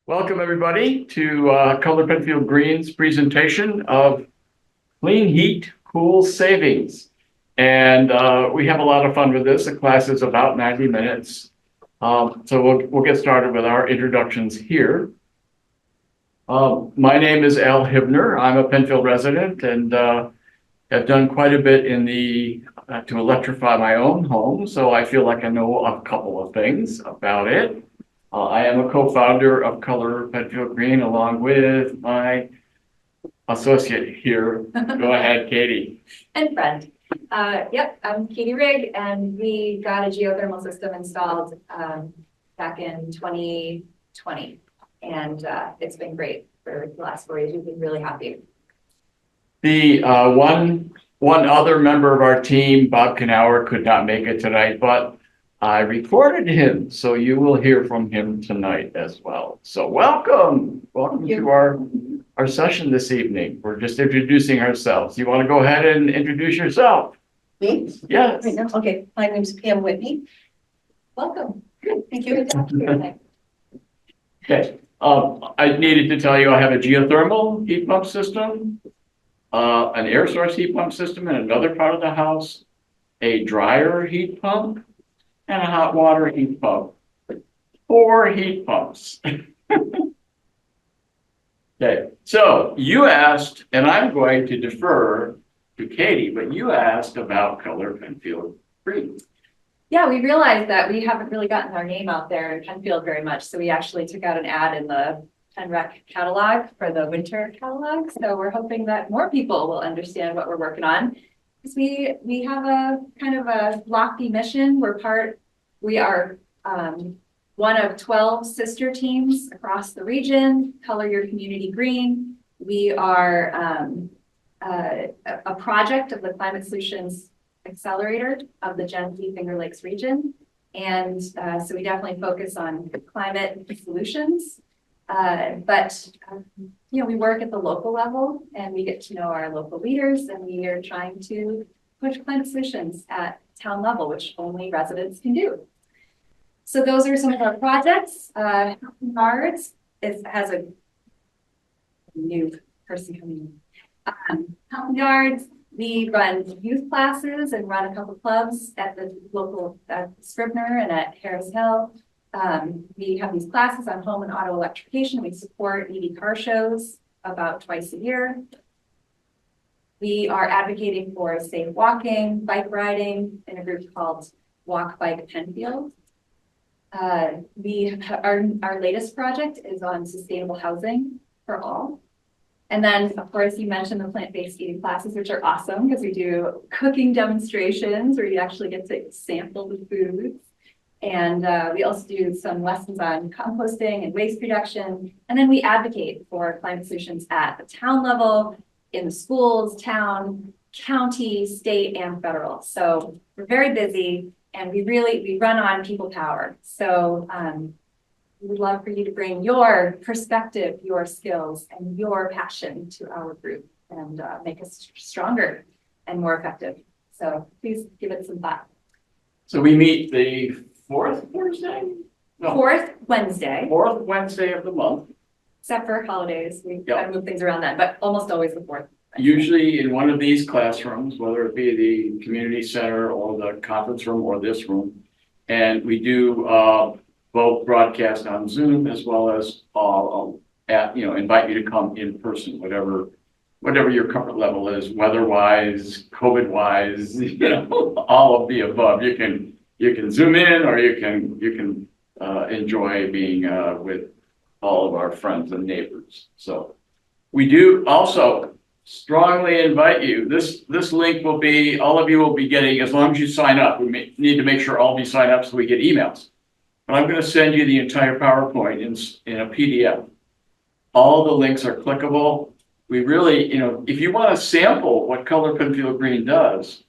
Welcome everybody to Color Penfield Green's presentation of Clean Heat, Cool Savings. And we have a lot of fun with this. The class is about 90 minutes. So we'll get started with our introductions here. My name is Al Hibner. I'm a Penfield resident and have done quite a bit in to electrify my own home. So I feel like I know a couple of things about it. I am a co-founder of Color Penfield Green along with my associate here. Go ahead, Katie. And friend. Yep, I'm Katie Rigg, and we got a geothermal system installed back in 2020. And it's been great for the last 4 years. We've been really happy. The one other member of our team, Bob Knauer, could not make it tonight, but I recorded him, so you will hear from him tonight as well. So welcome to our session this evening. We're just introducing ourselves. You want to go ahead and introduce yourself? Me? Yes. Right now? Okay, my name's Pam Whitney. Welcome. Thank you. Good to have you here tonight. Okay. I needed to tell you I have a geothermal heat pump system, an air source heat pump system in another part of the house, a dryer heat pump, and a hot water heat pump. 4 heat pumps. Okay, so you asked, and I'm going to defer to Katie, but you asked about Color Penfield Green. Yeah, we realized that we haven't really gotten our name out there in Penfield very much. So we actually took out an ad in the Penrec catalog for the winter catalog. So we're hoping that more people will understand what we're working on. Because we have a kind of a lofty mission. We are one of 12 sister teams across the region, Color Your Community Green. We are a project of the Climate Solutions Accelerator of the Gen Z Finger Lakes region. And so we definitely focus on climate solutions. But we work at the local level and we get to know our local leaders, and we are trying to push climate solutions at town level, which only residents can do. So those are some of our projects. Yards has a new person coming in. Yards, we run youth classes and run a couple clubs at the local Scribner and at Harris Hill. We have these classes on home and auto electrification. We support EV car shows about twice a year. We are advocating for safe walking, bike riding in a group called Walk Bike Penfield. Our latest project is on sustainable housing for all. And then, of course, you mentioned the plant-based eating classes, which are awesome because we do cooking demonstrations where you actually get to sample the foods. And we also do some lessons on composting and waste reduction. And then we advocate for climate solutions at the town level, in the schools, town, county, state, and federal. So we're very busy and we run on people power. So we'd love for you to bring your perspective, your skills, and your passion to our group and make us stronger and more effective. So please give it some thought. So we meet the fourth Wednesday? No. Fourth Wednesday. Fourth Wednesday of the month. Except for holidays. We kind of move things around that, but almost always the fourth. Usually in one of these classrooms, whether it be the community center or the conference room or this room. And we do both broadcast on Zoom as well as invite you to come in person, whatever your comfort level is, weather-wise, COVID-wise, all of the above. You can zoom in, or you can enjoy being with all of our friends and neighbors. So we do also strongly invite you. This link will be, all of you will be getting, as long as you sign up. We need to make sure all of you sign up so we get emails. But I'm going to send you the entire PowerPoint in a PDF. All the links are clickable. We really, if you want to sample what Color Penfield Green does,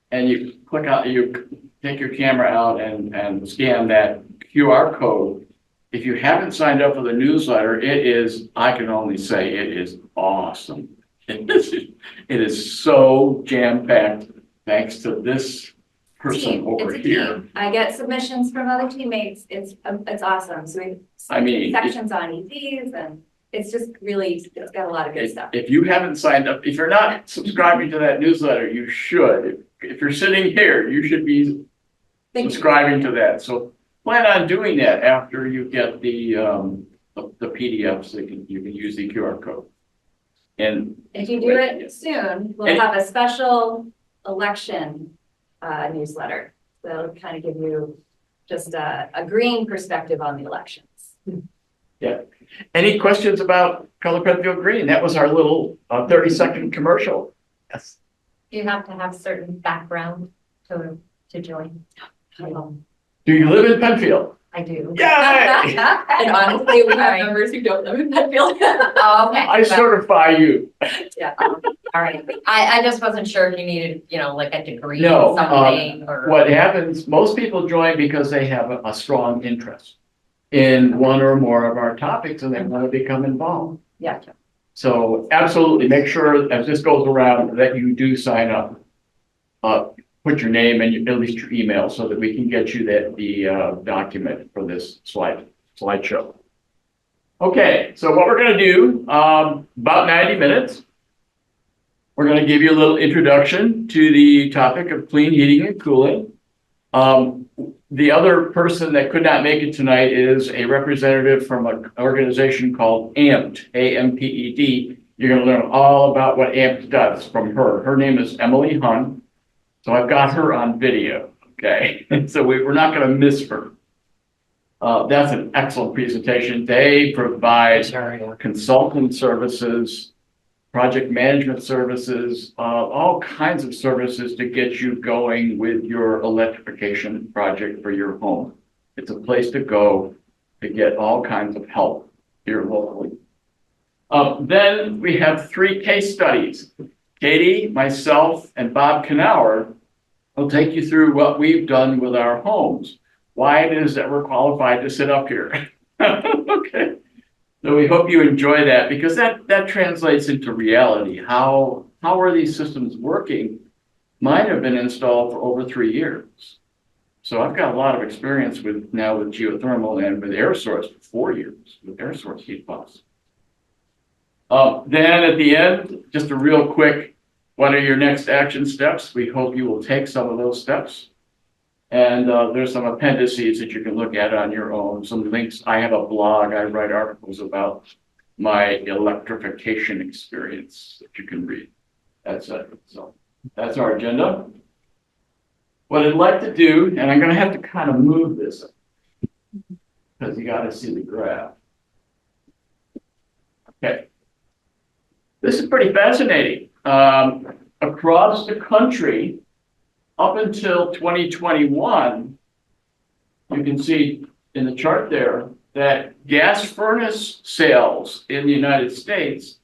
and you click out, you take your camera out and scan that QR code. If you haven't signed up for the newsletter, I can only say it is awesome. It is so jam-packed thanks to this person team. over It's a here. team. I get submissions from other teammates. It's awesome. So we I mean, sections on EVs and it's just really, it's got a lot of good stuff. If you haven't signed up, if you're not subscribing to that newsletter, you should. If you're sitting here, you should be Thank you. subscribing to that. So plan on doing that after you get the PDFs. So you can use the QR code. And If you do it soon, we'll have a special election newsletter. That'll kind of give you just a green perspective on the elections. yeah. Any questions about Color Penfield Green? That was our little 30-second commercial. Yes. Do you have to have certain background to join? Do you live in Penfield? I do. Yay! And honestly, we have members who don't live in Penfield. Oh, okay. I certify you. Yeah. All right. I just wasn't sure if you needed, like a degree No, in something or. What happens, most people join because they have a strong interest in one or more of our topics and they want to become involved. Yeah. So absolutely, make sure as this goes around that you do sign up. Put your name and at least your email so that we can get you the document for this slideshow. Okay, so what we're going to do, about 90 minutes, we're going to give you a little introduction to the topic of clean heating and cooling. The other person that could not make it tonight is a representative from an organization called AMPED, A-M-P-E-D. You're going to learn all about what AMPED does from her. Her name is Emily Hun. So I've got her on video, okay? So we're not going to miss her. That's an excellent presentation. They provide consulting services, project management services, all kinds of services to get you going with your electrification project for your home. It's a place to go to get all kinds of help here locally. Then we have 3 case studies. Katie, myself, and Bob Knauer will take you through what we've done with our homes, why it is that we're qualified to sit up here. Okay. So we hope you enjoy that because that translates into reality. How are these systems working? Mine have been installed for over 3 years. So I've got a lot of experience with geothermal and with air source for 4 years with air source heat pumps. Then at the end, just a real quick, what are your next action steps? We hope you will take some of those steps. And there's some appendices that you can look at on your own, some links. I have a blog, I write articles about my electrification experience that you can read. That's it. So that's our agenda. What I'd like to do, and I'm gonna have to kind of move this because you gotta see the graph. Okay. This is pretty fascinating. Across the country, up until 2021, you can see in the chart there that gas furnace sales in the United States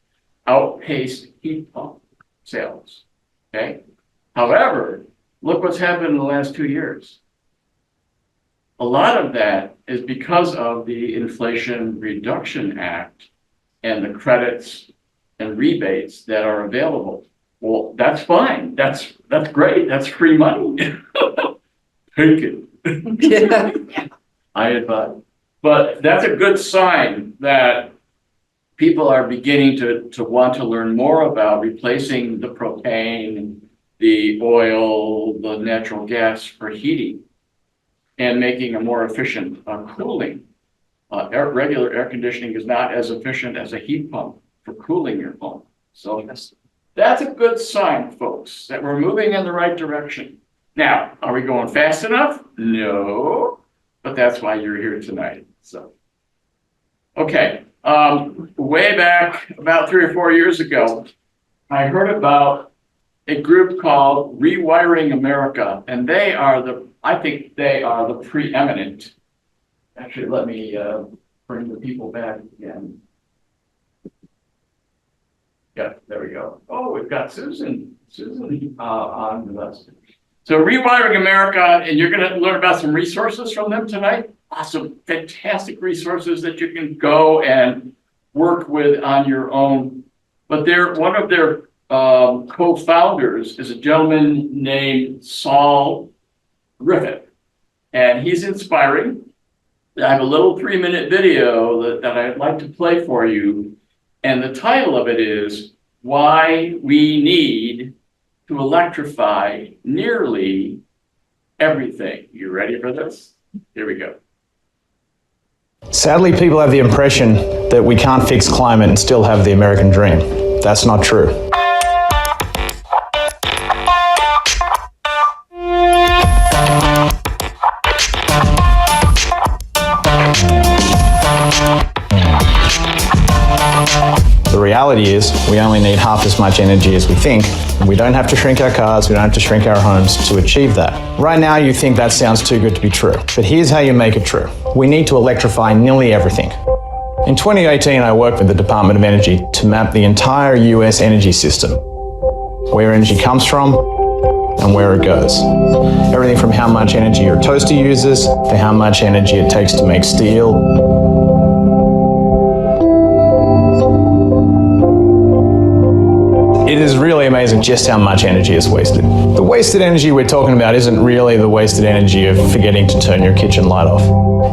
outpaced heat pump sales, okay? However, look what's happened in the last 2 years. A lot of that is because of the Inflation Reduction Act and the credits and rebates that are available. Well, that's fine. That's great. That's free money. Take it. I advise. But that's a good sign that people are beginning to want to learn more about replacing the propane, the oil, the natural gas for heating and making a more efficient cooling. Regular air conditioning is not as efficient as a heat pump for cooling your home. So that's a good sign, folks, that we're moving in the right direction. Now, are we going fast enough? No, but that's why you're here tonight. So, okay, way back about 3 or 4 years ago, I heard about a group called Rewiring America, and I think they are the preeminent. Actually, let me bring the people back again. Yeah, there we go. Oh, we've got Susan on with us. So Rewiring America, and you're going to learn about some resources from them tonight. Awesome, fantastic resources that you can go and work with on your own. But one of their co-founders is a gentleman named Saul riffing. And he's inspiring. I have a little 3-minute video that I'd like to play for you. And the title of it is Why We Need to Electrify Nearly Everything. You ready for this? Here we go. Sadly, people have the impression that we can't fix climate and still have the American dream. That's not true. The reality is, we only need half as much energy as we think, and we don't have to shrink our cars, we don't have to shrink our homes to achieve that. Right now, you think that sounds too good to be true, but here's how you make it true. We need to electrify nearly everything. In 2018, I worked with the Department of Energy to map the entire US energy system, where energy comes from and where it goes. Everything from how much energy your toaster uses to how much energy it takes to make steel. It is really amazing just how much energy is wasted. The wasted energy we're talking about isn't really the wasted energy of forgetting to turn your kitchen light off.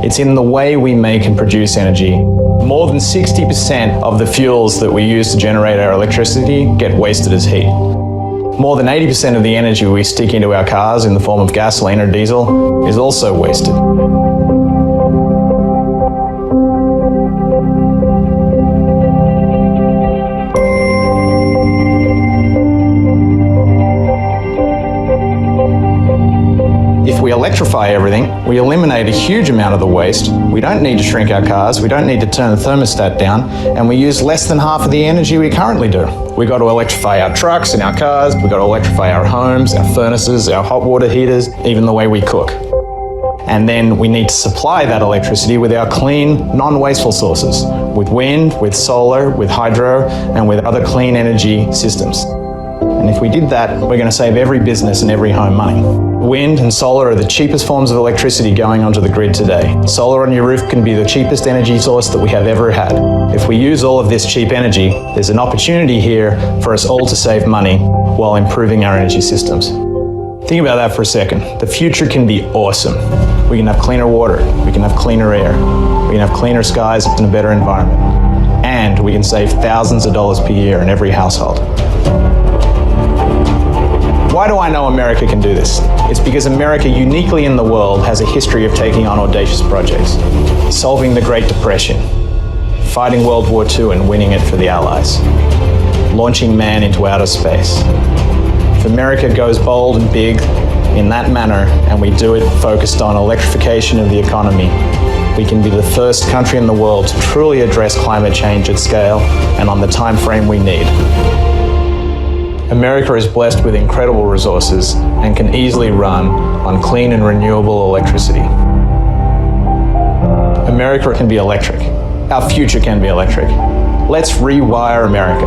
It's in the way we make and produce energy. More than 60% of the fuels that we use to generate our electricity get wasted as heat. More than 80% of the energy we stick into our cars in the form of gasoline or diesel is also wasted. If we electrify everything, we eliminate a huge amount of the waste. We don't need to shrink our cars, we don't need to turn the thermostat down, and we use less than half of the energy we currently do. We've got to electrify our trucks and our cars, we've got to electrify our homes, our furnaces, our hot water heaters, even the way we cook. And then we need to supply that electricity with our clean, non-wasteful sources, with wind, with solar, with hydro, and with other clean energy systems. And if we did that, we're going to save every business and every home money. Wind and solar are the cheapest forms of electricity going onto the grid today. Solar on your roof can be the cheapest energy source that we have ever had. If we use all of this cheap energy, there's an opportunity here for us all to save money while improving our energy systems. Think about that for a second. The future can be awesome. We can have cleaner water, we can have cleaner air, we can have cleaner skies and a better environment. And we can save thousands of dollars per year in every household. Why do I know America can do this? It's because America uniquely in the world has a history of taking on audacious projects. Solving the Great Depression, fighting World War II and winning it for the Allies, launching man into outer space. If America goes bold and big in that manner, and we do it focused on electrification of the economy, we can be the first country in the world to truly address climate change at scale and on the time frame we need. America is blessed with incredible resources and can easily run on clean and renewable electricity. America can be electric. Our future can be electric. Let's rewire America.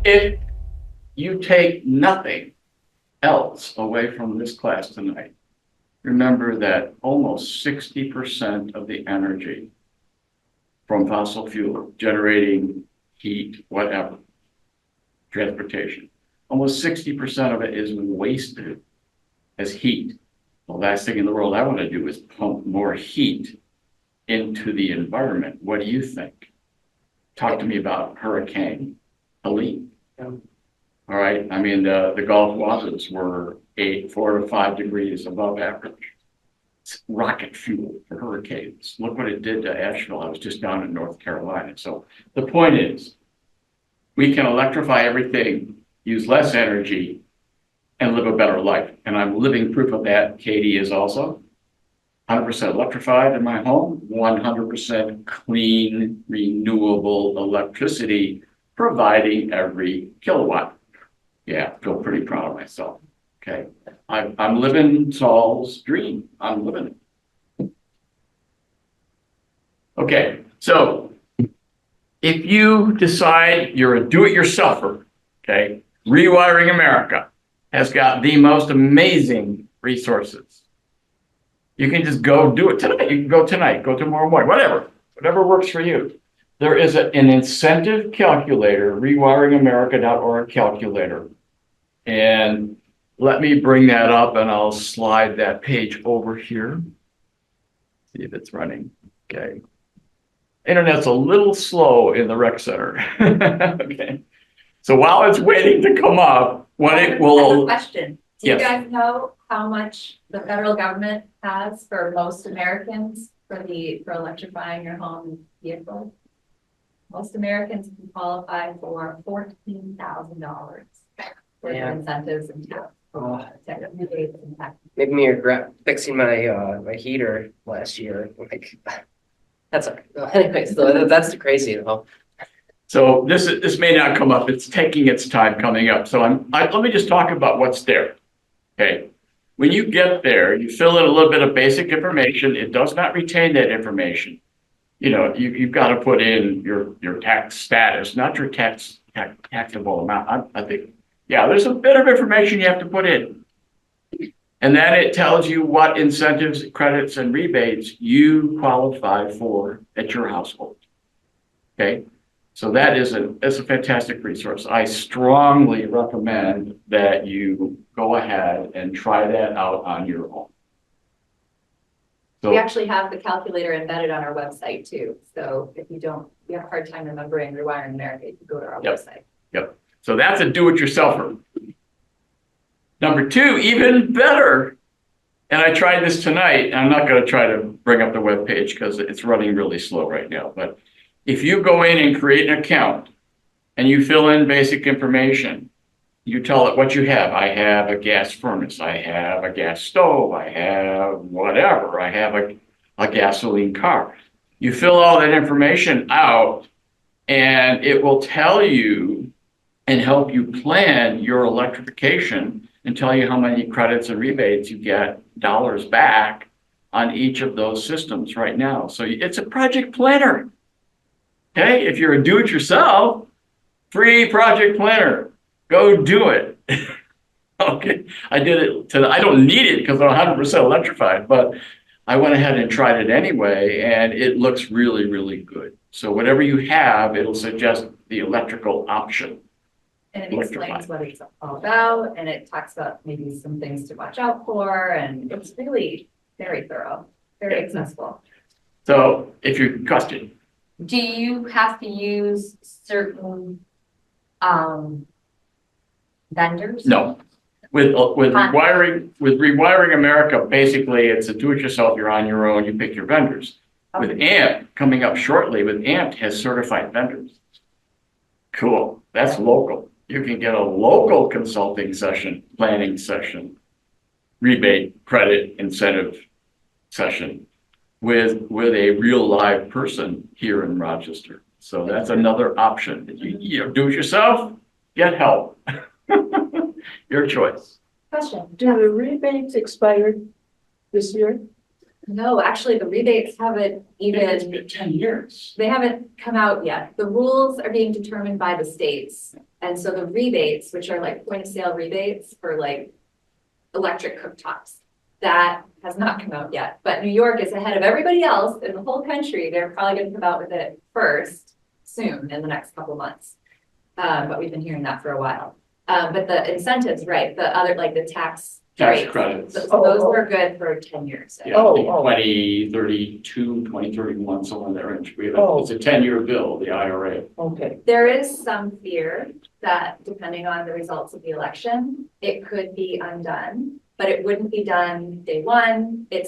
If you take nothing else away from this class tonight, remember that almost 60% of the energy from fossil fuel generating heat, whatever, transportation, almost 60% of it is wasted as heat. The last thing in the world I want to do is pump more heat into the environment. What do you think? Talk to me about Hurricane Helene. All right, I mean, the Gulf waters were 4 to 5 degrees above average. It's rocket fuel for hurricanes. Look what it did to Asheville. I was just down in North Carolina. So the point is, we can electrify everything, use less energy, and live a better life. And I'm living proof of that. Katie is also 100% electrified in my home, 100% clean, renewable electricity, providing every kilowatt. Yeah, feel pretty proud of myself. Okay, I'm living Saul's dream. I'm living it. Okay, so if you decide you're a do-it-yourselfer, okay, Rewiring America has got the most amazing resources. You can just go do it tonight. You can go tonight, go tomorrow morning, whatever works for you. there is an incentive calculator, rewiringamerica.org calculator. And let me bring that up and I'll slide that page over here. See if it's running. Okay. Internet's a little slow in the rec center. Okay. So while it's waiting to come up, what it I have a will, question. Do you Yes. guys know how much the federal government has for most Americans for electrifying your home vehicle? Most Americans can qualify for $14,000 for the Yeah. incentives and tax. Oh, rebates and tax. maybe me fixing my my heater last year. Like that's all right. Anyway, so that's crazy though. so this may not come up. It's taking its time coming up. So let me just talk about what's there. Okay. When you get there, you fill in a little bit of basic information. It does not retain that information. You know, you've got to put in your tax status, not your taxable amount. I think, yeah, there's a bit of information you have to put in. And then it tells you what incentives, credits, and rebates you qualify for at your household. Okay, so that is a fantastic resource. I strongly recommend that you go ahead and try that out on your own. We So, actually have the calculator embedded on our website too. So if you have a hard time remembering Rewiring America, you can go to our Yep. website. yep. So that's a do-it-yourselfer. Number two, even better. And I tried this tonight. I'm not going to try to bring up the web page because it's running really slow right now. But if you go in and create an account and you fill in basic information, you tell it what you have. I have a gas furnace. I have a gas stove. I have whatever. I have a gasoline car. You fill all that information out and it will tell you and help you plan your electrification and tell you how many credits and rebates you get dollars back on each of those systems right now. So it's a project planner. Okay, if you're a do-it-yourself, free project planner, go do it. Okay, I did it today. I don't need it because I'm 100% electrified, but I went ahead and tried it anyway, and it looks really, really good. So whatever you have, it'll suggest the electrical option. And it explains what it's all about, and it talks about maybe some things to watch out for, and it's really very thorough, very accessible. So if you're question, Do you have to use certain vendors? no. With rewiring America, basically it's a do-it-yourself. You're on your own. You pick your vendors. With AMP coming up shortly, with AMP has certified vendors. Cool. That's local. You can get a local consulting session, planning session, rebate, credit, incentive session with a real live person here in Rochester. So that's another option. You do it yourself, get help. Your choice. Question. Do the rebates expire this year? No, actually, the rebates haven't It's even, been 10 years. they haven't come out yet. The rules are being determined by the states. And so the rebates, which are like point of sale rebates for like electric cooktops, that has not come out yet. But New York is ahead of everybody else in the whole country. They're probably going to come out with it first soon in the next couple of months. But we've been hearing that for a while. But the incentives, right, the other, like the tax rates, credits. those were good for 10 years. Yeah, I think 2032, 2031, somewhere in that range. It's a 10-year bill, the IRA. Okay. There is some fear that depending on the results of the election, it could be undone, but it wouldn't be done day one. It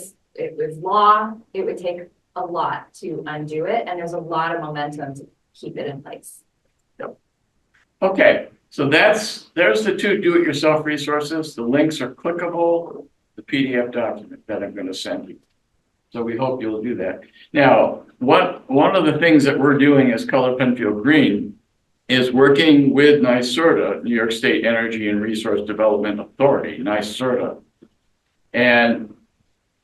was law. It would take a lot to undo it. And there's a lot of momentum to keep it in place. Okay, so there's the two do-it-yourself resources. The links are clickable, the PDF document that I'm going to send you. So we hope you'll do that. Now, one of the things that we're doing as Color Penfield Green is working with NYSERDA, New York State Energy and Resource Development Authority, NYSERDA, and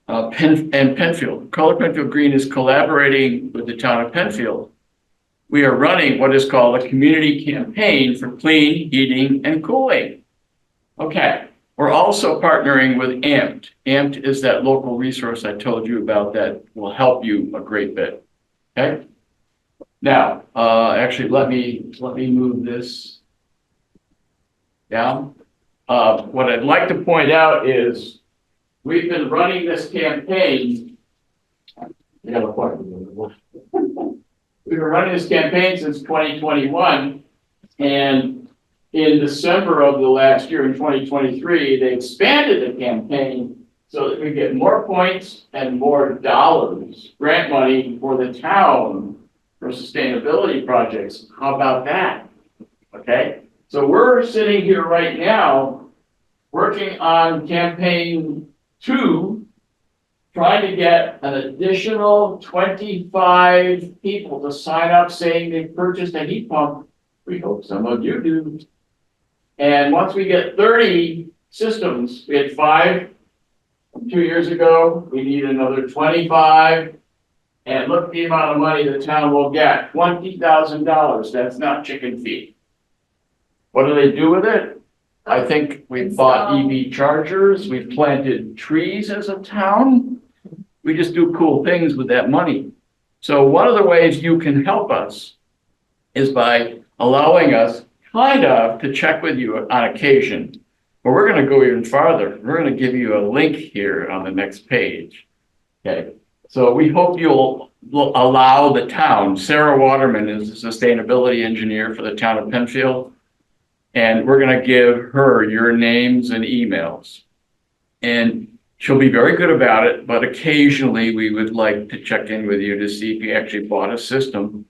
Penfield. Color Penfield Green is collaborating with the town of Penfield. We are running what is called a community campaign for clean heating and cooling. Okay, we're also partnering with AMPT. AMPT is that local resource I told you about that will help you a great bit. Okay, Now, actually, let me move this down. What I'd like to point out is we've been running this campaign. We've been running this campaign since 2021, and in December of the last year, in 2023, they expanded the campaign so that we get more points and more dollars, grant money for the town for sustainability projects. How about that? Okay, so we're sitting here right now working on campaign 2, trying to get an additional 25 people to sign up saying they purchased a heat pump. We hope some of you do. And once we get 30 systems, we had 5 2 years ago, we need another 25. And look at the amount of money the town will get, $20,000. That's not chicken feed. What do they do with it? I think we've bought EV chargers, we've planted trees as a town. We just do cool things with that money. So one of the ways you can help us is by allowing us kind of to check with you on occasion. But we're going to go even farther. We're going to give you a link here on the next page. Okay. So we hope you'll allow the town. Sarah Waterman is a sustainability engineer for the town of Penfield. And we're going to give her your names and emails. And she'll be very good about it, but occasionally we would like to check in with you to see if you actually bought a system.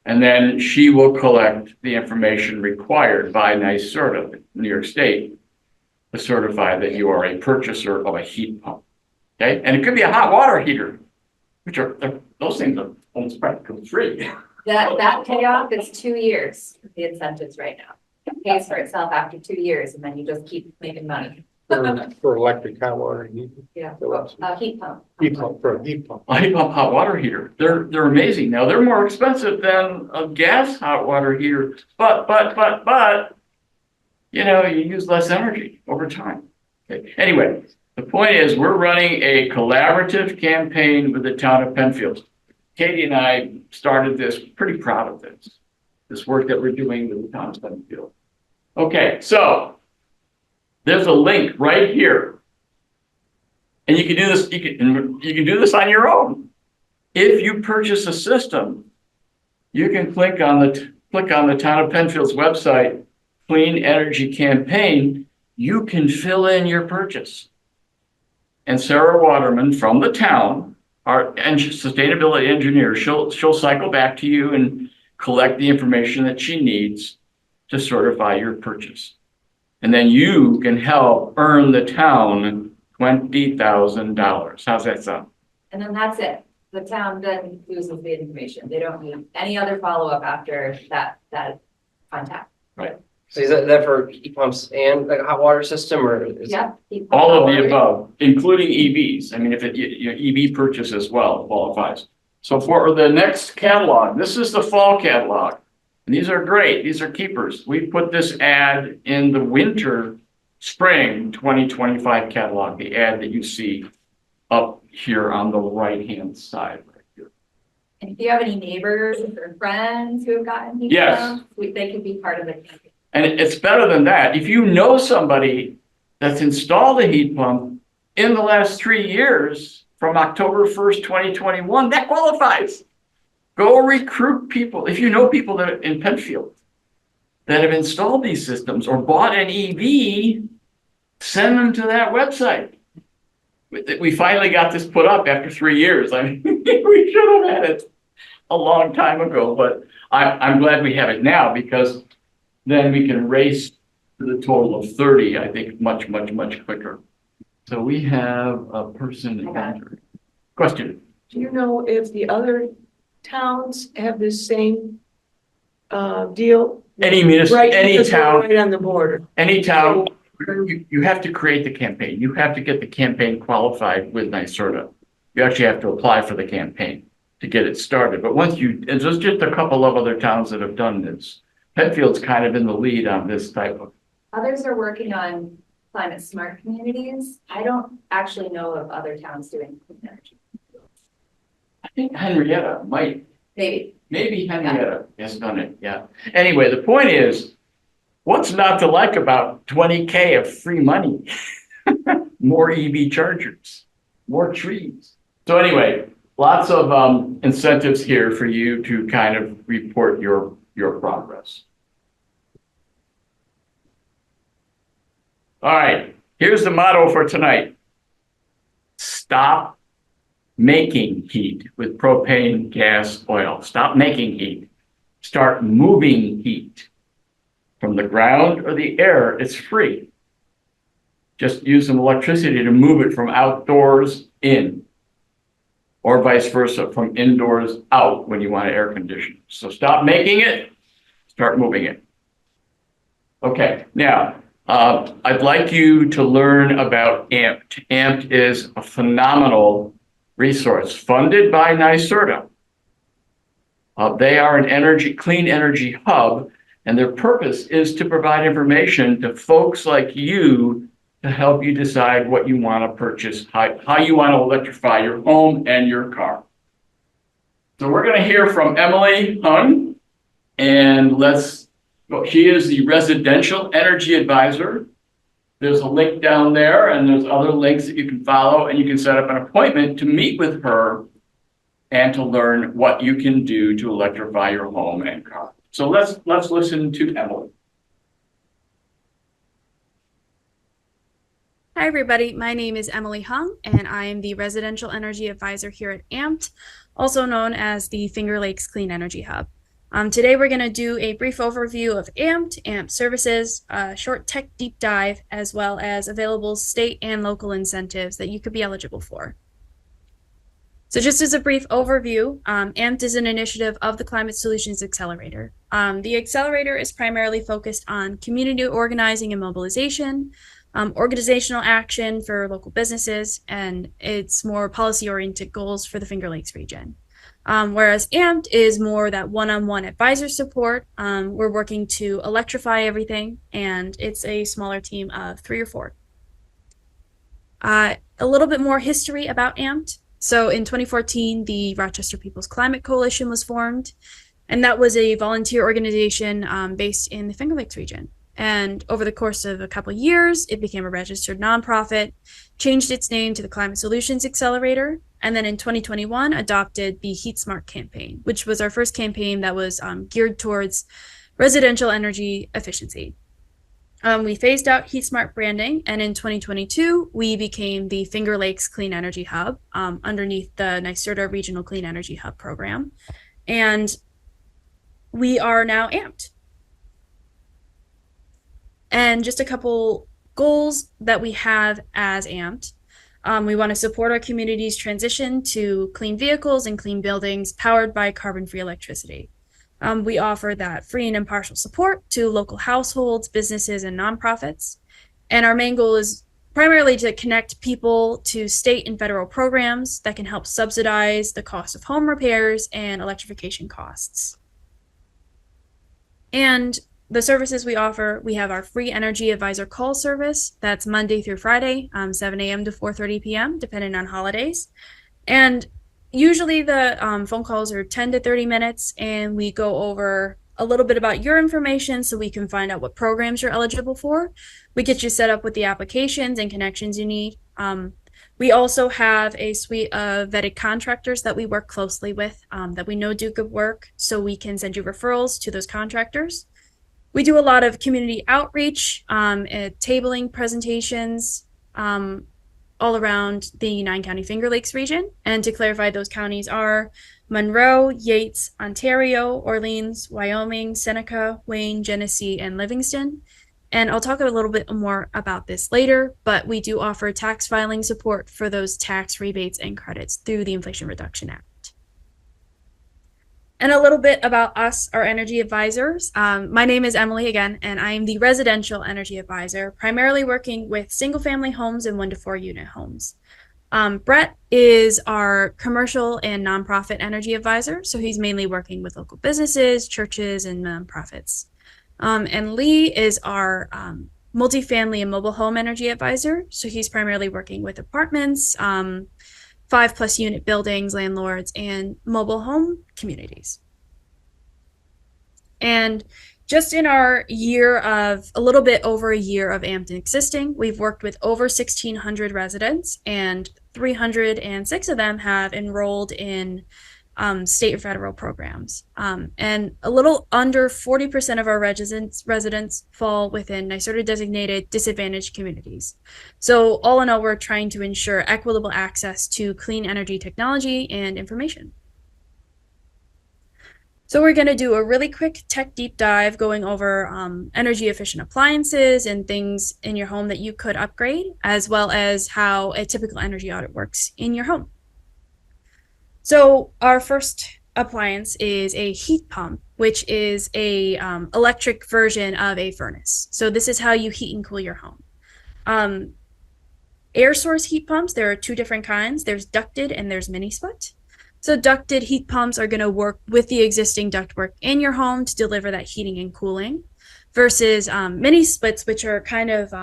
And then she will collect the information required by NYSERDA, New York State, to certify that you are a purchaser of a heat pump. Okay, and it could be a hot water heater, which are those things are almost practically free. That payoff is 2 years, the incentives right now. It pays for itself after 2 years, and then you just keep making money. For electric hot water heat. Yeah, heat pump. Heat pump, for a heat pump. A heat pump hot water heater. They're amazing. Now they're more expensive than a gas hot water heater, but you know, you use less energy over time. Okay. Anyway, the point is we're running a collaborative campaign with the town of Penfield. Katie and I started this, pretty proud of this work that we're doing with the town of Penfield. Okay, so there's a link right here. And you can do this, you can do this on your own. If you purchase a system, you can click on the town of Penfield's website, Clean Energy Campaign. You can fill in your purchase. And Sarah Waterman from the town, our sustainability engineer, she'll cycle back to you and collect the information that she needs to certify your purchase. And then you can help earn the town $20,000. How's that sound? And then that's it. The town then loses the information. They don't need any other follow-up after that contact. Right. So is that for heat pumps and like a hot water system, or is Yep. All of the above, including EVs. I mean, if EV purchase as well qualifies. So for the next catalog, this is the fall catalog. And these are great. These are keepers. We put this ad in the winter, spring 2025 catalog, the ad that you see up here on the right-hand side right here. And if you have any neighbors or friends who have gotten heat Yes. pumps, they could be part of the campaign. And it's better than that. If you know somebody that's installed a heat pump in the last 3 years from October 1st, 2021, that qualifies. Go recruit people. If you know people that are in Penfield that have installed these systems or bought an EV, send them to that website. We finally got this put up after 3 years. I mean, we should have had it a long time ago, but I'm glad we have it now because then we can race to the total of 30, I think, much quicker. So we have a person entered. Question. Do you know if the other towns have this same deal? Any Because we're town, right on the border. any town, you have to create the campaign. You have to get the campaign qualified with NYSERDA. You actually have to apply for the campaign to get it started. But once and there's just a couple of other towns that have done this. Penfield's kind of in the lead on this type of. Others are working on climate smart communities. I don't actually know of other towns doing clean energy. I think Henrietta might Maybe. Maybe Henrietta has done it, yeah. Anyway, the point is, what's not to like about 20K of free money? More EV chargers, more trees. So anyway, lots of incentives here for you to kind of report your progress. All right, here's the motto for tonight. Stop making heat with propane, gas, oil. Stop making heat. Start moving heat. From the ground or the air, it's free. Just use some electricity to move it from outdoors in, or vice versa, from indoors out when you want to air condition. So stop making it, start moving it. Okay, now, I'd like you to learn about AMPed. AMPed is a phenomenal resource funded by NYSERDA. They are an clean energy hub, and their purpose is to provide information to folks like you to help you decide what you want to purchase, how you want to electrify your home and your car. So we're going to hear from Emily Hung, and she is the residential energy advisor. There's a link down there, and there's other links that you can follow, and you can set up an appointment to meet with her and to learn what you can do to electrify your home and car. So let's listen to Emily. Hi, everybody. My name is Emily Hung, and I am the Residential Energy Advisor here at AMPed, also known as the Finger Lakes Clean Energy Hub. Today, we're going to do a brief overview of AMPed services, a short tech deep dive, as well as available state and local incentives that you could be eligible for. So just as a brief overview, AMPed is an initiative of the Climate Solutions Accelerator. The accelerator is primarily focused on community organizing and mobilization, organizational action for local businesses, and it's more policy-oriented goals for the Finger Lakes region. Whereas AMPed is more that one-on-one advisor support. We're working to electrify everything, and it's a smaller team of 3 or 4. A little bit more history about AMPed. So in 2014, the Rochester People's Climate Coalition was formed, and that was a volunteer organization based in the Finger Lakes region. And over the course of a couple of years, it became a registered nonprofit, changed its name to the Climate Solutions Accelerator, and then in 2021 adopted the Heat Smart campaign, which was our first campaign that was geared towards residential energy efficiency. We phased out Heat Smart branding, and in 2022, we became the Finger Lakes Clean Energy Hub underneath the NYSERDA Regional Clean Energy Hub program. And we are now AMPed. And just a couple goals that we have as AMPed. We want to support our community's transition to clean vehicles and clean buildings powered by carbon-free electricity. We offer that free and impartial support to local households, businesses, and nonprofits. And our main goal is primarily to connect people to state and federal programs that can help subsidize the cost of home repairs and electrification costs. And the services we offer, we have our free energy advisor call service. That's Monday through Friday, 7 a.m. to 4:30 p.m., depending on holidays. And usually the phone calls are 10 to 30 minutes, and we go over a little bit about your information so we can find out what programs you're eligible for. We get you set up with the applications and connections you need. We also have a suite of vetted contractors that we work closely with that we know do good work, so we can send you referrals to those contractors. We do a lot of community outreach, tabling presentations all around the 9-county Finger Lakes region. And to clarify, those counties are Monroe, Yates, Ontario, Orleans, Wyoming, Seneca, Wayne, Genesee, and Livingston. And I'll talk a little bit more about this later, but we do offer tax filing support for those tax rebates and credits through the Inflation Reduction Act. And a little bit about us, our energy advisors. My name is Emily again, and I am the residential energy advisor, primarily working with single-family homes and 1 to 4 unit homes. Brett is our commercial and nonprofit energy advisor, so he's mainly working with local businesses, churches, and nonprofits. And Lee is our multifamily and mobile home energy advisor, so he's primarily working with apartments, 5+ unit buildings, landlords, and mobile home communities. And just in our a little bit over a year of AMPT existing, we've worked with over 1,600 residents, and 306 of them have enrolled in state and federal programs. And a little under 40% of our residents fall within NYSERDA designated disadvantaged communities. So all in all, we're trying to ensure equitable access to clean energy technology and information. So we're going to do a really quick tech deep dive going over energy efficient appliances and things in your home that you could upgrade, as well as how a typical energy audit works in your home. So our first appliance is a heat pump, which is a electric version of a furnace. So this is how you heat and cool your home. Air source heat pumps, there are two different kinds. There's ducted and there's mini split. So ducted heat pumps are going to work with the existing ductwork in your home to deliver that heating and cooling, versus mini splits, which are kind of,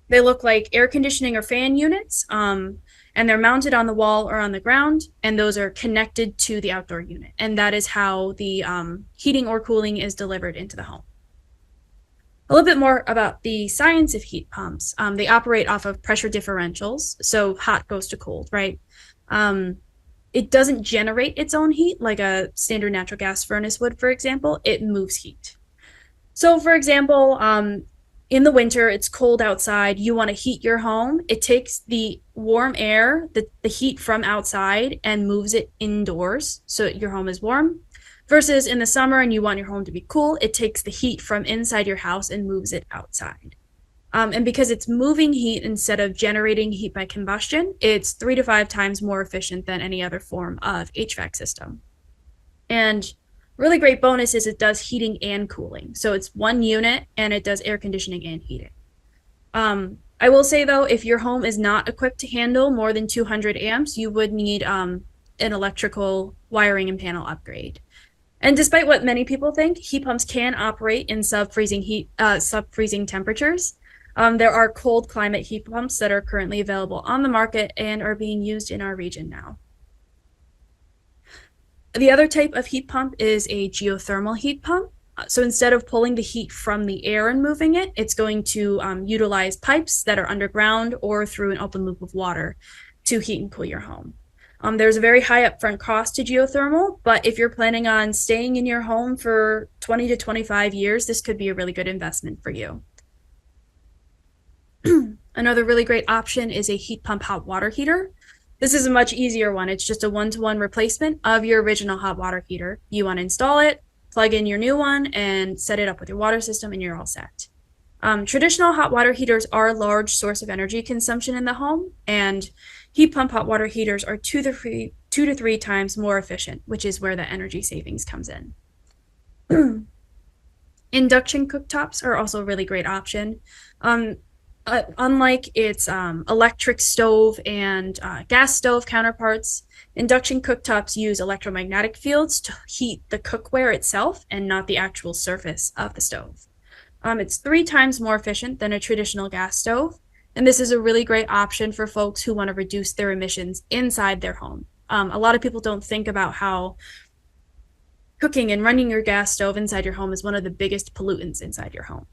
they look like air conditioning or fan units, and they're mounted on the wall or on the ground, and those are connected to the outdoor unit. And that is how the heating or cooling is delivered into the home. A little bit more about the science of heat pumps. They operate off of pressure differentials, so hot goes to cold, right? It doesn't generate its own heat like a standard natural gas furnace would, for example. It moves heat. So, for example, in the winter, it's cold outside. You want to heat your home. It takes the warm air, the heat from outside, and moves it indoors so your home is warm. Versus in the summer and you want your home to be cool, it takes the heat from inside your house and moves it outside. And because it's moving heat instead of generating heat by combustion, it's 3 to 5 times more efficient than any other form of HVAC system. And really great bonus is it does heating and cooling. So it's one unit and it does air conditioning and heating. I will say though, if your home is not equipped to handle more than 200 amps, you would need an electrical wiring and panel upgrade. And despite what many people think, heat pumps can operate in sub-freezing temperatures. There are cold climate heat pumps that are currently available on the market and are being used in our region now. The other type of heat pump is a geothermal heat pump. So instead of pulling the heat from the air and moving it, it's going to utilize pipes that are underground or through an open loop of water to heat and cool your home. There's a very high upfront cost to geothermal, but if you're planning on staying in your home for 20 to 25 years, this could be a really good investment for you. Another really great option is a heat pump hot water heater. This is a much easier one. It's just a one-to-one replacement of your original hot water heater. You want to install it, plug in your new one, and set it up with your water system, and you're all set. Traditional hot water heaters are a large source of energy consumption in the home, and heat pump hot water heaters are 2 to 3 times more efficient, which is where the energy savings comes in. Induction cooktops are also a really great option. Unlike its electric stove and gas stove counterparts, induction cooktops use electromagnetic fields to heat the cookware itself and not the actual surface of the stove. It's 3 times more efficient than a traditional gas stove, and this is a really great option for folks who want to reduce their emissions inside their home. A lot of people don't think about how cooking and running your gas stove inside your home is one of the biggest pollutants inside your home.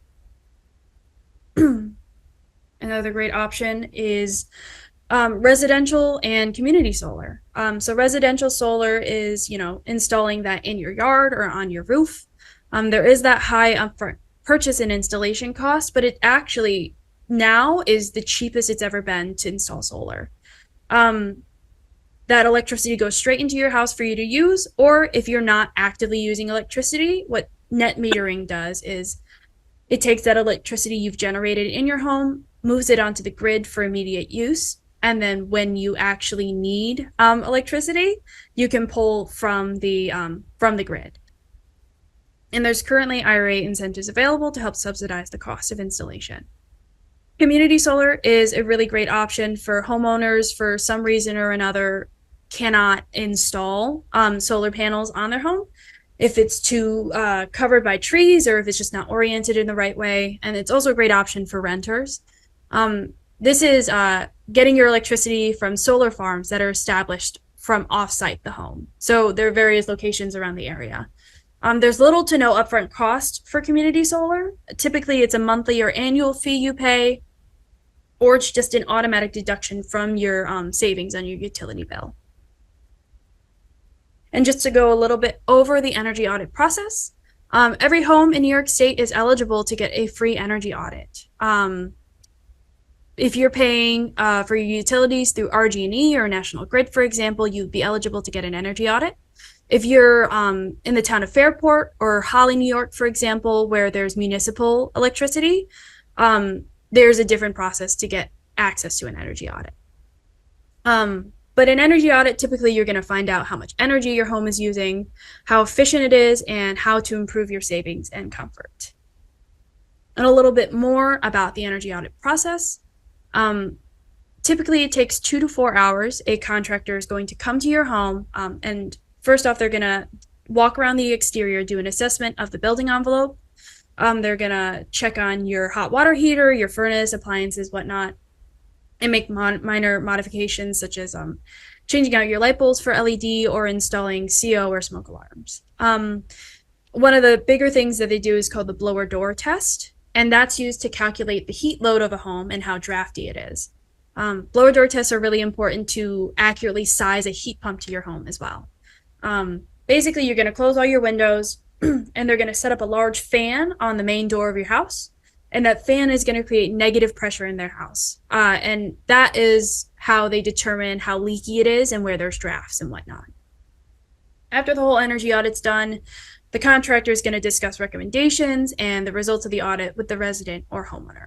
Another great option is residential and community solar. So residential solar is, installing that in your yard or on your roof. There is that high upfront purchase and installation cost, but it actually now is the cheapest it's ever been to install solar. That electricity goes straight into your house for you to use, or if you're not actively using electricity, what net metering does is it takes that electricity you've generated in your home, moves it onto the grid for immediate use, and then when you actually need electricity, you can pull from the grid. And there's currently IRA incentives available to help subsidize the cost of installation. Community solar is a really great option for homeowners for some reason or another cannot install solar panels on their home. If it's too covered by trees or if it's just not oriented in the right way. And it's also a great option for renters. This is getting your electricity from solar farms that are established from offsite the home. So there are various locations around the area. There's little to no upfront cost for community solar. Typically, it's a monthly or annual fee you pay, or it's just an automatic deduction from your savings on your utility bill. And just to go a little bit over the energy audit process, every home in New York State is eligible to get a free energy audit. If you're paying for your utilities through RG&E or National Grid, for example, you'd be eligible to get an energy audit. If you're in the town of Fairport or Holly, New York, for example, where there's municipal electricity, there's a different process to get access to an energy audit. But an energy audit, typically you're going to find out how much energy your home is using, how efficient it is, and how to improve your savings and comfort. And a little bit more about the energy audit process. Typically it takes 2 to 4 hours. A contractor is going to come to your home, and first off, they're going to walk around the exterior, do an assessment of the building envelope. They're going to check on your hot water heater, your furnace, appliances, whatnot, and make minor modifications such as changing out your light bulbs for LED or installing CO or smoke alarms. One of the bigger things that they do is called the blower door test, and that's used to calculate the heat load of a home and how drafty it is. Blower door tests are really important to accurately size a heat pump to your home as well. Basically, you're going to close all your windows and they're going to set up a large fan on the main door of your house. And that fan is going to create negative pressure in their house. And that is how they determine how leaky it is and where there's drafts and whatnot. After the whole energy audit's done, the contractor is going to discuss recommendations and the results of the audit with the resident or homeowner.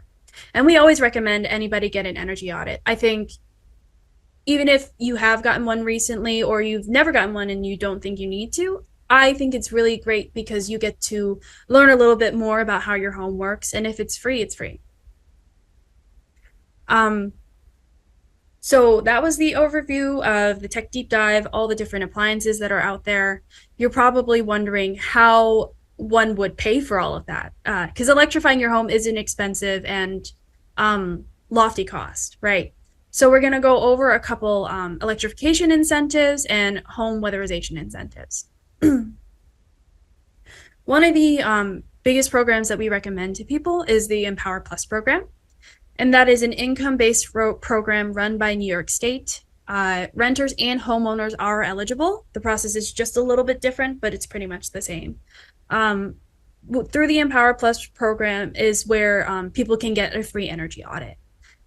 And we always recommend anybody get an energy audit. I think even if you have gotten one recently or you've never gotten one and you don't think you need to, I think it's really great because you get to learn a little bit more about how your home works. And if it's free, it's free. So that was the overview of the tech deep dive, all the different appliances that are out there. You're probably wondering how one would pay for all of that, because electrifying your home is an expensive and lofty cost, right? So we're going to go over a couple electrification incentives and home weatherization incentives. One of the biggest programs that we recommend to people is the Empower Plus program. And that is an income-based program run by New York State. Renters and homeowners are eligible. The process is just a little bit different, but it's pretty much the same. Through the Empower Plus program is where people can get a free energy audit.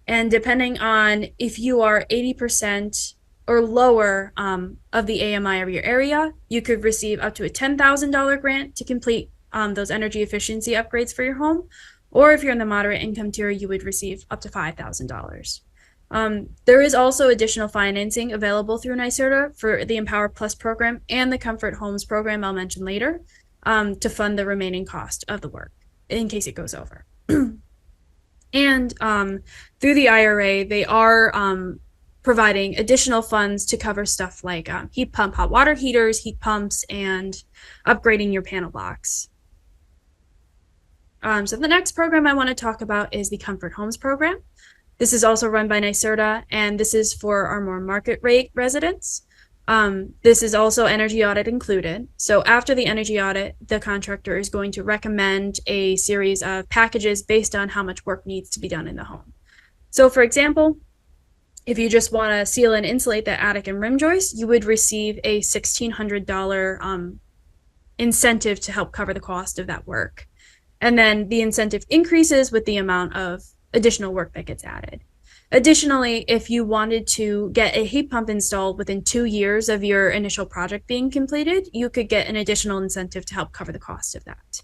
And depending on if you are 80% or lower of the AMI of your area, you could receive up to a $10,000 grant to complete those energy efficiency upgrades for your home. Or if you're in the moderate income tier, you would receive up to $5,000. There is also additional financing available through NYSERDA for the Empower Plus program and the Comfort Homes program I'll mention later to fund the remaining cost of the work in case it goes over. And through the IRA, they are providing additional funds to cover stuff like heat pump hot water heaters, heat pumps, and upgrading your panel box. So the next program I want to talk about is the Comfort Homes program. This is also run by NYSERDA, and this is for our more market rate residents. This is also energy audit included. So after the energy audit, the contractor is going to recommend a series of packages based on how much work needs to be done in the home. So for example, if you just want to seal and insulate the attic and rim joist, you would receive a $1,600 incentive to help cover the cost of that work. And then the incentive increases with the amount of additional work that gets added. Additionally, if you wanted to get a heat pump installed within 2 years of your initial project being completed, you could get an additional incentive to help cover the cost of that.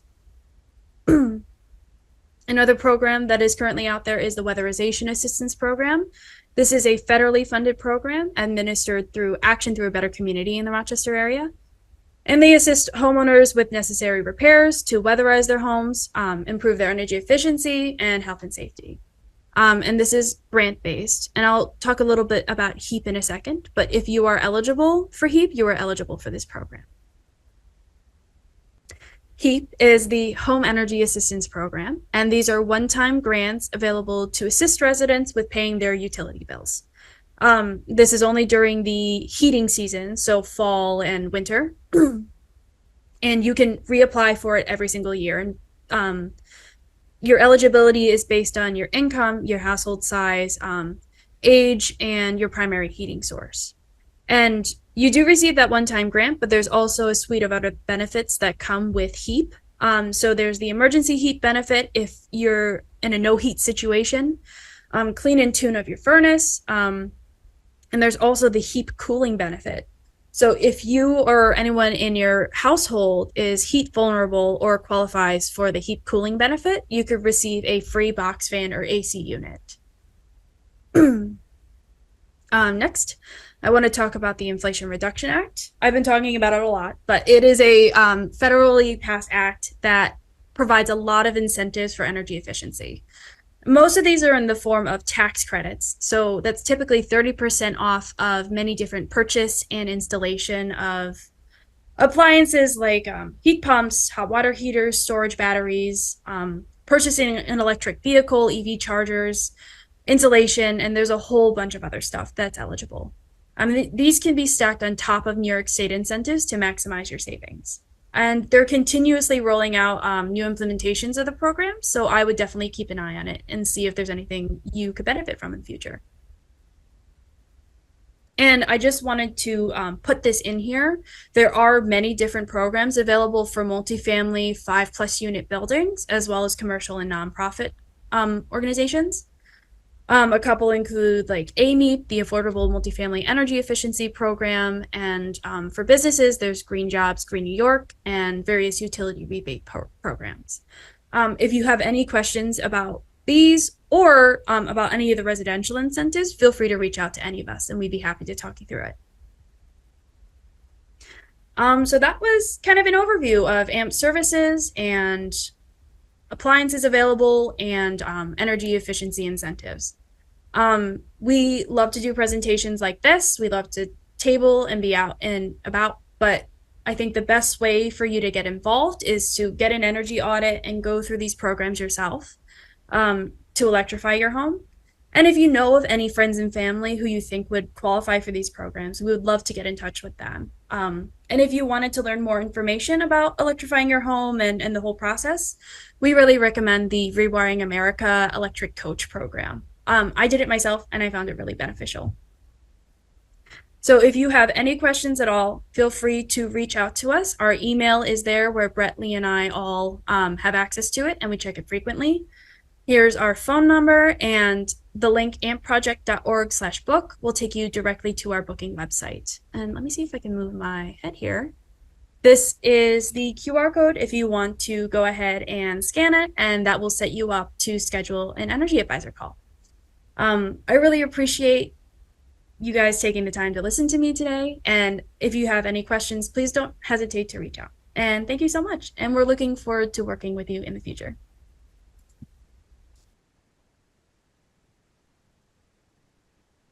Another program that is currently out there is the Weatherization Assistance Program. This is a federally funded program administered through Action Through a Better Community in the Rochester area. And they assist homeowners with necessary repairs to weatherize their homes, improve their energy efficiency, and health and safety. And this is grant-based. And I'll talk a little bit about HEAP in a second, but if you are eligible for HEAP, you are eligible for this program. HEAP is the Home Energy Assistance Program, and these are one-time grants available to assist residents with paying their utility bills. This is only during the heating season, so fall and winter, and you can reapply for it every single year. And your eligibility is based on your income, your household size, age, and your primary heating source. And you do receive that one-time grant, but there's also a suite of other benefits that come with HEAP. So there's the emergency heat benefit if you're in a no heat situation, clean and tune of your furnace, and there's also the HEAP cooling benefit. So if you or anyone in your household is heat vulnerable or qualifies for the HEAP cooling benefit, you could receive a free box fan or AC unit. Next, I want to talk about the Inflation Reduction Act. I've been talking about it a lot, but it is a federally passed act that provides a lot of incentives for energy efficiency. Most of these are in the form of tax credits. So that's typically 30% off of many different purchase and installation of appliances like heat pumps, hot water heaters, storage batteries, purchasing an electric vehicle, EV chargers, insulation, and there's a whole bunch of other stuff that's eligible. These can be stacked on top of New York State incentives to maximize your savings. And they're continuously rolling out new implementations of the program, so I would definitely keep an eye on it and see if there's anything you could benefit from in the future. And I just wanted to put this in here. There are many different programs available for multifamily 5+ unit buildings, as well as commercial and nonprofit organizations. A couple include like AMEP, the Affordable Multifamily Energy Efficiency Program, and for businesses, there's Green Jobs, Green New York, and various utility rebate programs. If you have any questions about these or about any of the residential incentives, feel free to reach out to any of us, and we'd be happy to talk you through it. So that was kind of an overview of AMP services and appliances available and energy efficiency incentives. We love to do presentations like this. We love to table and be out and about, but I think the best way for you to get involved is to get an energy audit and go through these programs yourself to electrify your home. And if you know of any friends and family who you think would qualify for these programs, we would love to get in touch with them. And if you wanted to learn more information about electrifying your home and the whole process, we really recommend the Rewiring America Electric Coach program. I did it myself and I found it really beneficial. So if you have any questions at all, feel free to reach out to us. Our email is there where Brett, Lee, and I all have access to it, and we check it frequently. Here's our phone number, and the link ampproject.org/book will take you directly to our booking website. And let me see if I can move my head here. This is the QR code if you want to go ahead and scan it, and that will set you up to schedule an energy advisor call. I really appreciate you guys taking the time to listen to me today. And if you have any questions, please don't hesitate to reach out. And thank you so much. And we're looking forward to working with you in the future.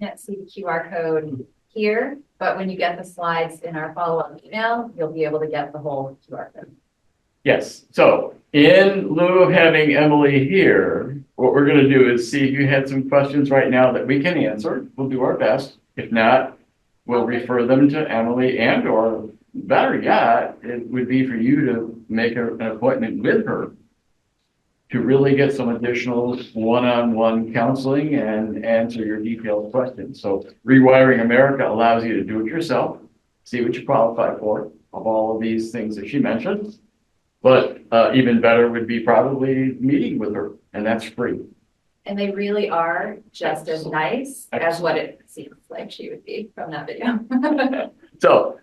Can't see the QR code here, but when you get the slides in our follow-up email, you'll be able to get the whole QR code. Yes, so in lieu of having Emily here, what we're gonna do is see if you had some questions right now that we can answer. We'll do our best. If not, we'll refer them to Emily, and or better yet, it would be for you to make an appointment with her to really get some additional one-on-one counseling and answer your detailed questions. So Rewiring America allows you to do it yourself, see what you qualify for of all of these things that she mentioned. But even better would be probably meeting with her, and that's free. And they really are just as nice as what it seems like she would be from that video. So,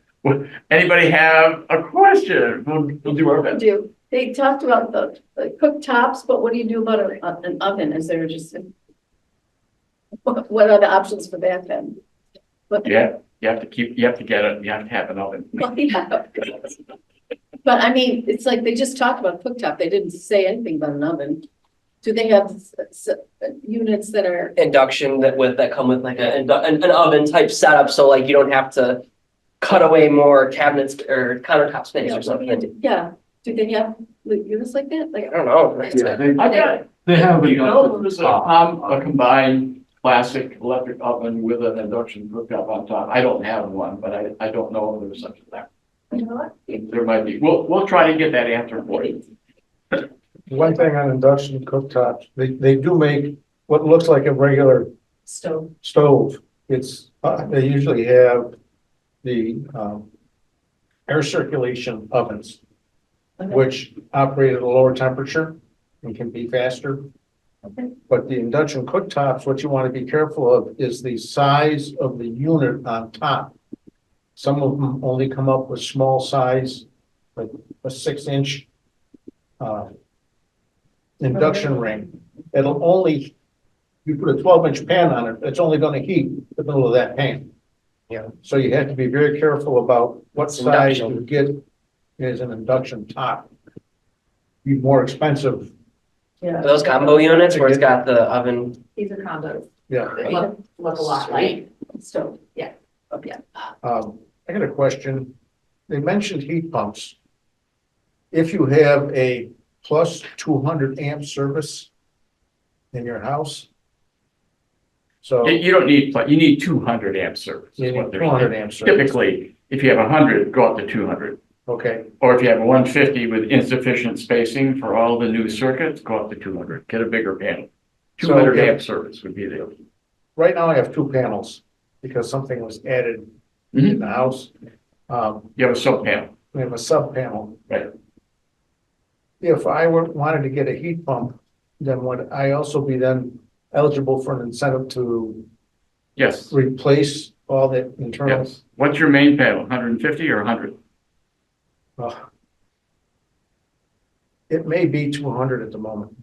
anybody have a question? We'll do our best. They talked about the cooktops, but what do you do about an oven? Is there just, what are the options for that then? Yeah, you have to get it, you have to have an oven. Well, yeah. But I mean, it's like they just talked about cooktop. They didn't say anything about an oven. Do they have units that are Induction that come with like an oven type setup, so like you don't have to cut away more cabinets or countertop space or something. Yeah, Do they have units like that? I Like, don't know. Yeah, They have You know, induction there's top. a combined classic electric oven with an induction cooktop on top. I don't have one, but I don't know if there's such a thing. You know what? There might be. We'll try to get that answer for you. One thing on induction cooktops, they do make what looks like a regular stove. stove. It's, they usually have the, air circulation ovens, Okay. which operate at a lower temperature and can be faster. Okay. But the induction cooktops, what you want to be careful of is the size of the unit on top. Some of them only come up with small size, like a 6-inch induction ring. It'll only, you put a 12-inch pan on it, it's only going to heat the middle of that pan. Yeah. So you have to be very careful about what size Induction. you get as an induction top. Be more expensive, Yeah. Are those combo units where it's got the oven? These are combos. yeah. They look a lot like. Stove. Yeah. Okay. I got a question. They mentioned heat pumps. If you have a plus 200 amp service in your house. So You don't need, but you need 200 amp service. is you what need they're 200 saying. amp service. Typically, if you have 100, go up to 200. Okay, Or if you have a 150 with insufficient spacing for all the new circuits, go up to 200. Get a bigger panel. So, 200 yeah. amp service would be the. right now I have 2 panels because something was added in the house. You have a sub panel. We have a sub panel. Right. If I wanted to get a heat pump, then would I also be then eligible for an incentive to Yes, replace all the internal? yes. What's your main panel? 150 or 100? It may be 200 at the moment.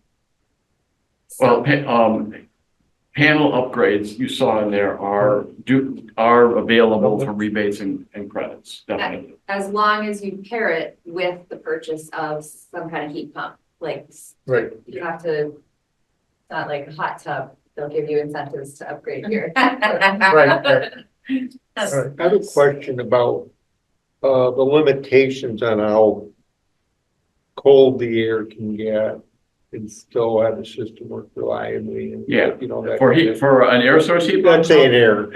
Well, panel upgrades you saw in there are available for rebates and credits, definitely. As long as you pair it with the purchase of some kind of heat pump, like Right. you have to, it's not like a hot tub, they'll give you incentives to upgrade your. Right, right. I have a question about the limitations on how cold the air can get and still have the system work reliably and, Yeah. you know, that. For heat, for an air source heat pump. Let's say an air.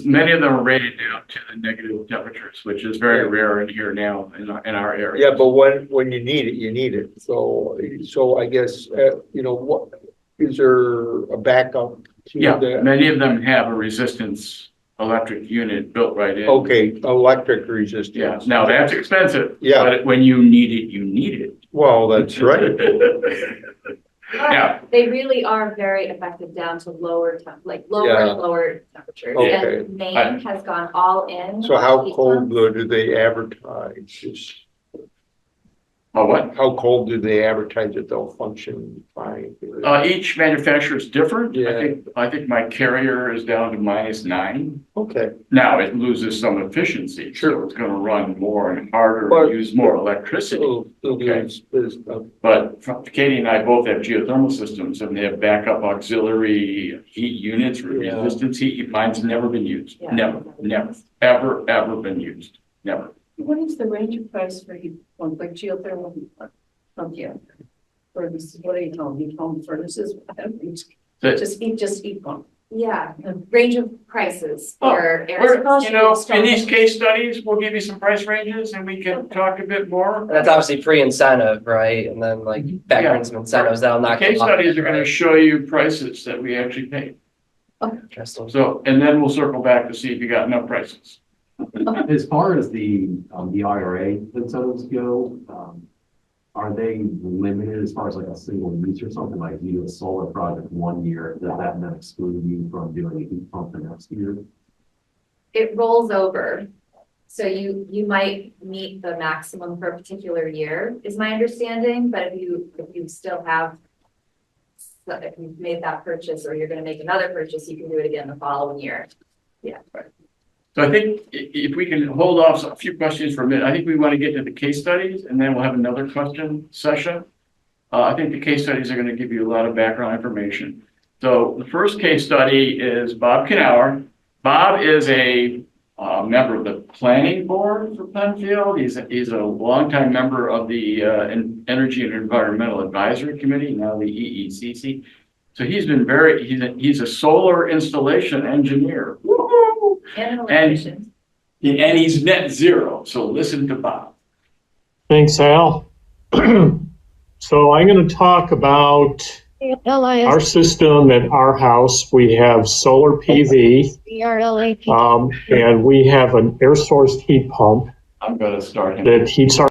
Many of them are rated down to the negative temperatures, which is very rare in here now in our area. Yeah, but when you need it, you need it. So I guess, you know, what, is there a backup to Yeah, that? many of them have a resistance electric unit built right in. Okay, electric resistance. Yeah, now that's expensive. Yeah. But when you need it, you need it. Well, that's right. Yeah. They really are very effective down to lower lower Yeah. and lower temperatures. Okay. And Maine has gone all in. So on how heat cold pumps. do they advertise? Just Oh, what? how cold do they advertise that they'll function fine? Each manufacturer is different. Yeah. I think my Carrier is down to -9. Okay, Now it loses some efficiency, so Sure. it's gonna run more and harder, But- use more electricity. so Okay. there's, But Katie and I both have geothermal systems and they have backup auxiliary heat units, Yeah. resistance heat. Mine's never been used. Yeah. Never, ever been used. Never. What is the range of price for heat pump, like geothermal heat pump from here? Or this, what do you call them, heat pump furnaces? That- Just heat pump. Yeah, the range of prices Oh, for air. You know, in source these heat case studies, we'll give you some price ranges and we can talk a bit more. And that's obviously pre-incentive, right? And then like factor in some incentives that'll knock. Case them up, studies are gonna right? show you prices that we actually pay. Interesting. So, and then we'll circle back to see if you got enough prices. As far as the IRA incentives go, are they limited as far as like a single use or something? Like you do a solar project 1 year, does that then exclude you from doing a heat pump the next year? It rolls over. So you might meet the maximum for a particular year, is my understanding, but if you still have, if you've made that purchase or you're gonna make another purchase, you can do it again the following year. Yeah. So I think if we can hold off a few questions for a minute, I think we want to get to the case studies and then we'll have another question session. I think the case studies are going to give you a lot of background information. So the first case study is Bob Knauer. Bob is a member of the planning board for Penfield. He's a longtime member of the Energy and Environmental Advisory Committee, now the EECC. So he's been he's a solar installation engineer. Woo-hoo! And an electrician. And he's net zero. So listen to Bob. Thanks, Al. So I'm going to talk about our system at our house. We have solar PV, and we have an air source heat pump I'm going to start him. that heats our.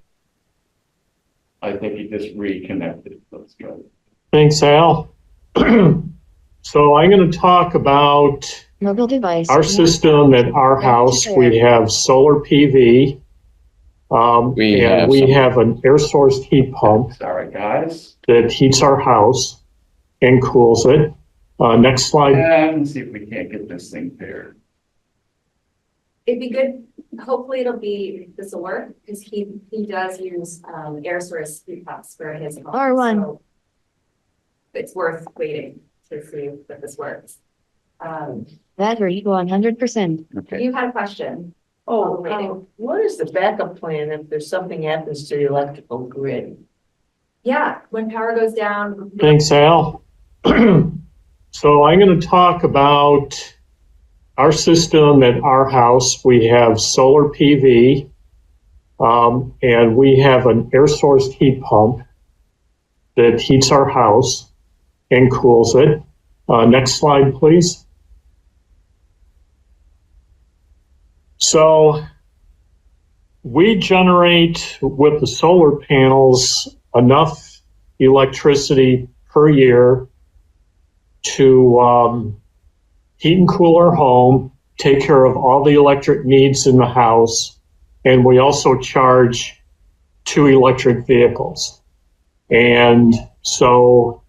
I think he just reconnected. Let's go. Thanks, Al. So I'm going to talk about Mobile device. our system at our house. We have solar PV, and we have an air source heat pump Sorry, guys. that heats our house and cools it. Next slide. And let's see if we can't get this thing paired. It'd be good, hopefully this will work, because he does use, air source heat pumps for his home. R1. So it's worth waiting to see if this works. Battery 100%. Okay. You had a question. Oh, Waiting. what is the backup plan if there's something happens to the electrical grid? Yeah, when power goes down. Thanks, Al. So I'm going to talk about our system at our house. We have solar PV, and we have an air source heat pump that heats our house and cools it. Next slide, please. So we generate with the solar panels enough electricity per year to heat and cool our home, take care of all the electric needs in the house, and we also charge 2 electric vehicles. And so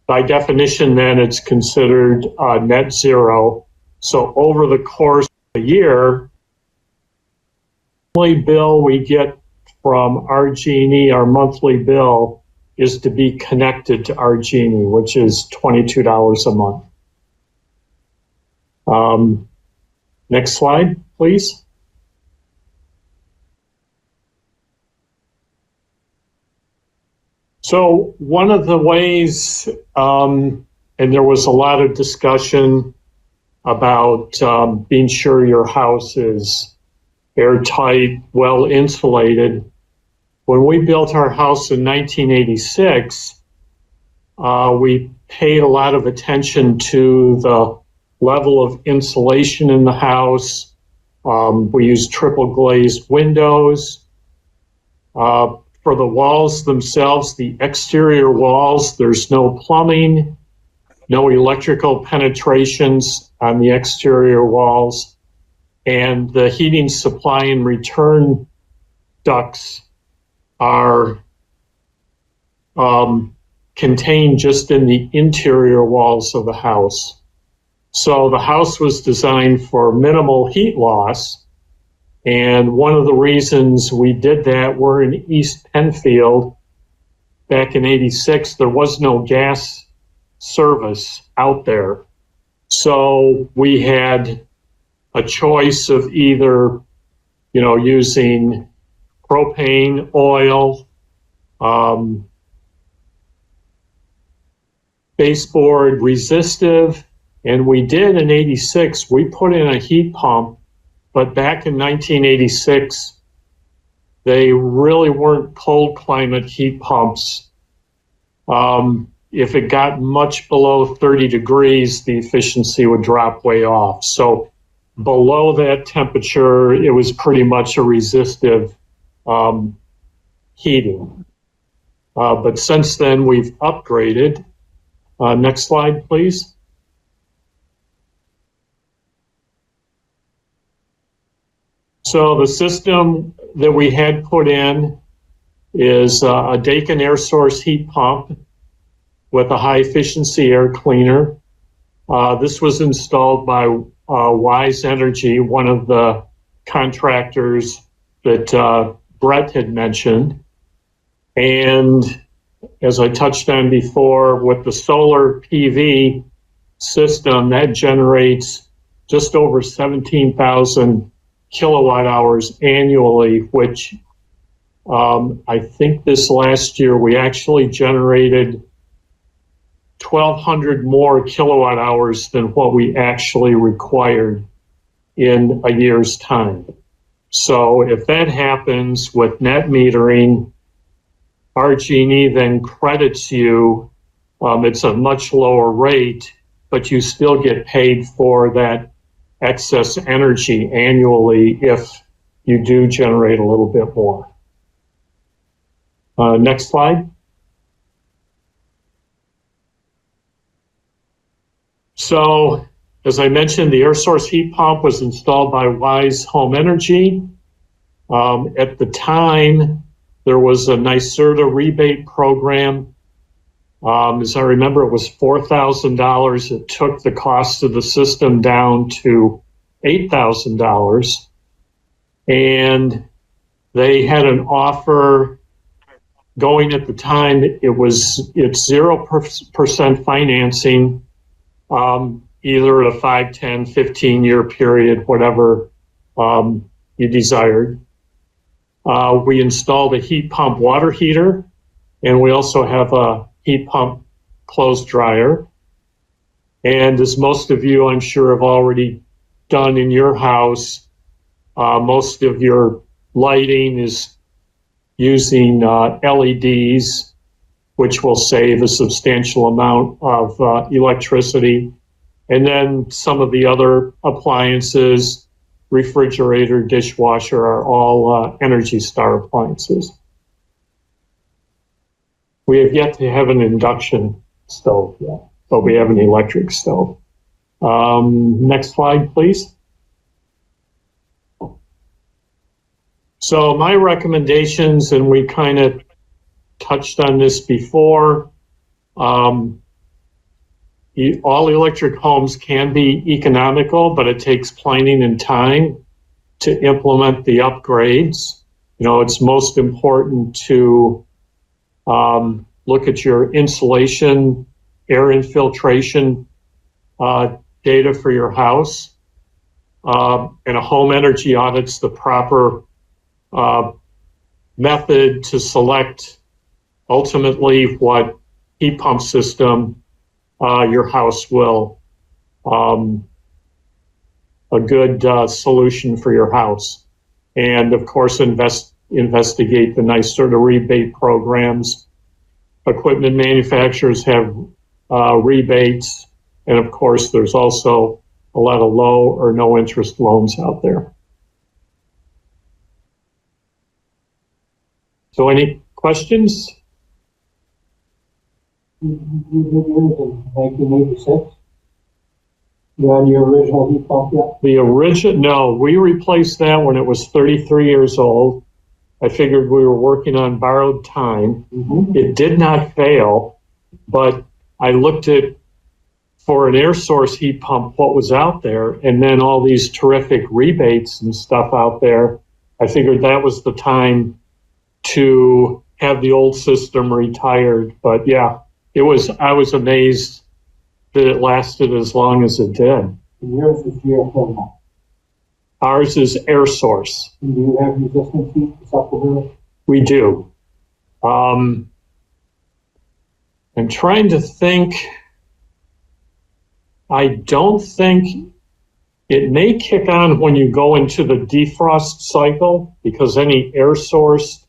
by definition, then it's considered net zero. So over the course of a year, the only bill we get from RG&E, our monthly bill, is to be connected to RG&E, which is $22 a month. Next slide, please. So one of the ways, and there was a lot of discussion about being sure your house is airtight, well insulated. When we built our house in 1986, we paid a lot of attention to the level of insulation in the house. We used triple glazed windows. For the walls themselves, the exterior walls, there's no plumbing, no electrical penetrations on the exterior walls, and the heating supply and return ducts are contained just in the interior walls of the house. So the house was designed for minimal heat loss. And one of the reasons we did that, we're in East Penfield. Back in '86, there was no gas service out there. So we had a choice of either, using propane, oil, baseboard resistive. And we did in '86, we put in a heat pump, but back in 1986, they really weren't cold climate heat pumps. If it got much below 30 degrees, the efficiency would drop way off. So below that temperature, it was pretty much a resistive heating. But since then, we've upgraded. Next slide, please. So the system that we had put in is a Dakin air source heat pump with a high efficiency air cleaner. This was installed by Wise Energy, one of the contractors that Brett had mentioned. And as I touched on before, with the solar PV system, that generates just over 17,000 kilowatt hours annually, which I think this last year we actually generated 1,200 more kilowatt hours than what we actually required in a year's time. So if that happens with net metering, RG&E then credits you. It's a much lower rate, but you still get paid for that excess energy annually if you do generate a little bit more. Next slide. So, as I mentioned, the air source heat pump was installed by Wise Home Energy. At the time, there was a NYSERDA rebate program. As I remember, it was $4,000. It took the cost of the system down to $8,000. And they had an offer going at the time. It's 0% financing, either at a 5, 10, 15-year period, whatever you desired. We installed a heat pump water heater, and we also have a heat pump clothes dryer. And as most of you, I'm sure, have already done in your house, most of your lighting is using LEDs, which will save a substantial amount of electricity. And then some of the other appliances, refrigerator, dishwasher, are all Energy Star appliances. We have yet to have an induction stove yet, but we have an electric stove. Next slide, please. So my recommendations, and we kind of touched on this before, all electric homes can be economical, but it takes planning and time to implement the upgrades. You know, it's most important to look at your insulation, air infiltration data for your house. And a home energy audit's the proper method to select ultimately what heat pump system your house will, a good solution for your house. And of course, investigate the NYSERDA rebate programs. Equipment manufacturers have rebates. And of course, there's also a lot of low or no interest loans out there. So any questions? You did yours in 1986? You had your original heat pump yet? The original, no, we replaced that when it was 33 years old. I figured we were working on borrowed time. Mm-hmm. It did not fail, but I looked at, for an air source heat pump, what was out there, and then all these terrific rebates and stuff out there. I figured that was the time to have the old system retired. But yeah, I was amazed that it lasted as long as it did. And yours is geothermal. Ours is air source. And do you have resistance heat to supplement it? We do. I'm trying to think. I don't think it may kick on when you go into the defrost cycle, because any air source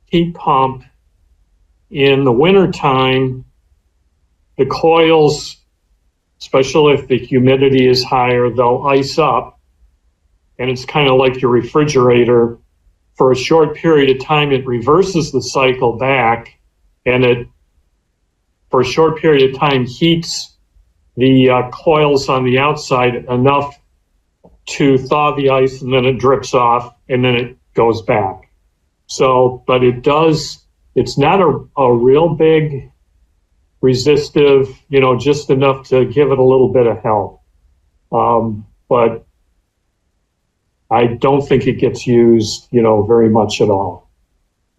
heat pump in the wintertime, the coils, especially if the humidity is higher, they'll ice up. And it's kind of like your refrigerator. For a short period of time, it reverses the cycle back, and it, for a short period of time, heats the coils on the outside enough to thaw the ice, and then it drips off, and then it goes back. So, but it does, it's not a real big resistive, just enough to give it a little bit of help. But I don't think it gets used, very much at all.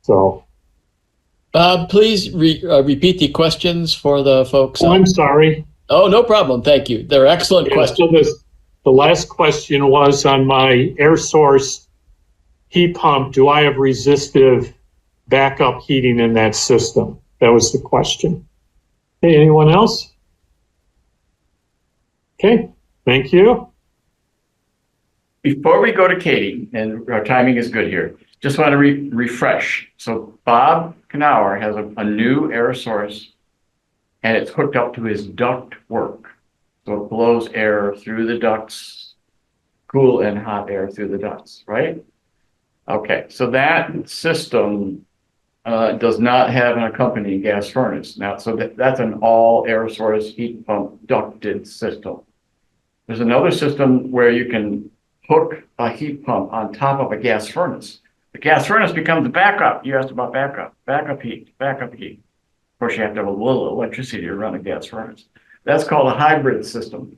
So. Please repeat the questions for the folks. Oh, I'm sorry. Oh, no problem. Thank you. They're excellent Yeah, questions. so the last question was on my air source heat pump. Do I have resistive backup heating in that system? That was the question. Hey, anyone else? Okay, thank you. Before we go to Katie, and our timing is good here, just want to refresh. So Bob Knauer has a new air source and it's hooked up to his duct work. So it blows air through the ducts, cool and hot air through the ducts, right? Okay, so that system does not have an accompanying gas furnace. Now, so that's an all air source heat pump ducted system. There's another system where you can hook a heat pump on top of a gas furnace. The gas furnace becomes the backup. You asked about backup heat. Of course, you have to have a little electricity to run a gas furnace. That's called a hybrid system.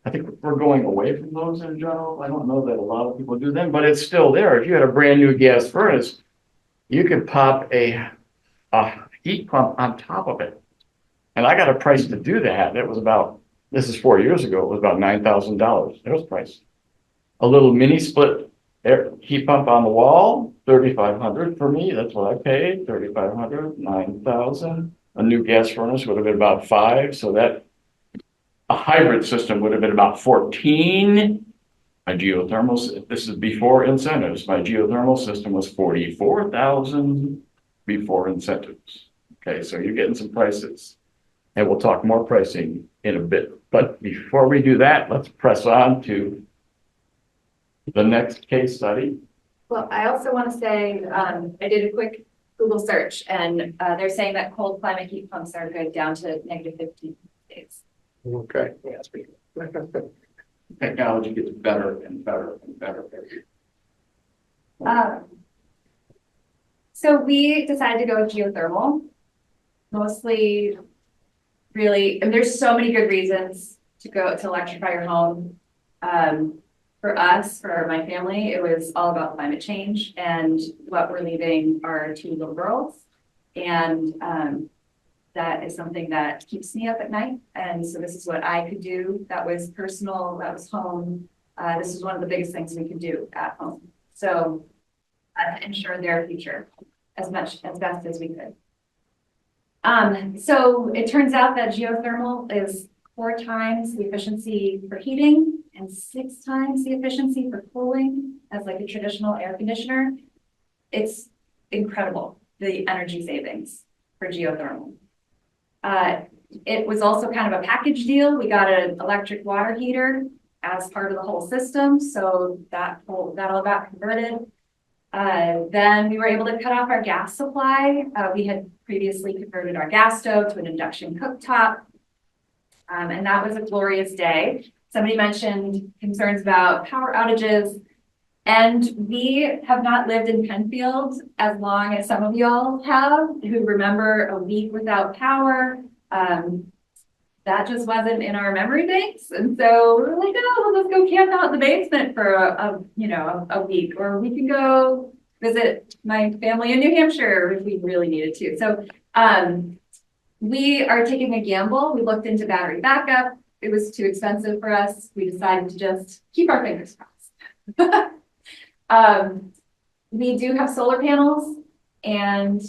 I think we're going away from those in general. I don't know that a lot of people do them, but it's still there. If you had a brand new gas furnace, you could pop a heat pump on top of it. And I got a price to do that. It was about, this is 4 years ago, it was about $9,000. It was priced. A little mini split air heat pump on the wall, $3,500 for me. That's what I paid, $3,500, $9,000. A new gas furnace would have been about $5,000. So that a hybrid system would have been about $14,000. My geothermal, this is before incentives. My geothermal system was $44,000 before incentives. Okay, so you're getting some prices. And we'll talk more pricing in a bit. But before we do that, let's press on to the next case study. Well, I also want to say, I did a quick Google search and they're saying that cold climate heat pumps are good down to -15 days. Okay. Yeah, that's pretty good. Technology gets better and better and better. So we decided to go with geothermal, mostly really, and there's so many good reasons to go to electrify your home. For us, for my family, it was all about climate change, and what we're leaving are 2 little girls. And that is something that keeps me up at night. And so this is what I could do. That was personal, that was home. This is one of the biggest things we could do at home. So to ensure their future as best as we could. So it turns out that geothermal is 4 times the efficiency for heating and 6 times the efficiency for cooling as like a traditional air conditioner. It's incredible, the energy savings for geothermal. It was also kind of a package deal. We got an electric water heater as part of the whole system. So that all got converted. Then we were able to cut off our gas supply. We had previously converted our gas stove to an induction cooktop. And that was a glorious day. Somebody mentioned concerns about power outages. And we have not lived in Penfield as long as some of y'all have, who remember a week without power. That just wasn't in our memory banks. And so we were like, oh, let's go camp out in the basement for a week, or we can go visit my family in New Hampshire if we really needed to. So we are taking a gamble. We looked into battery backup. It was too expensive for us. We decided to just keep our fingers crossed. We do have solar panels, and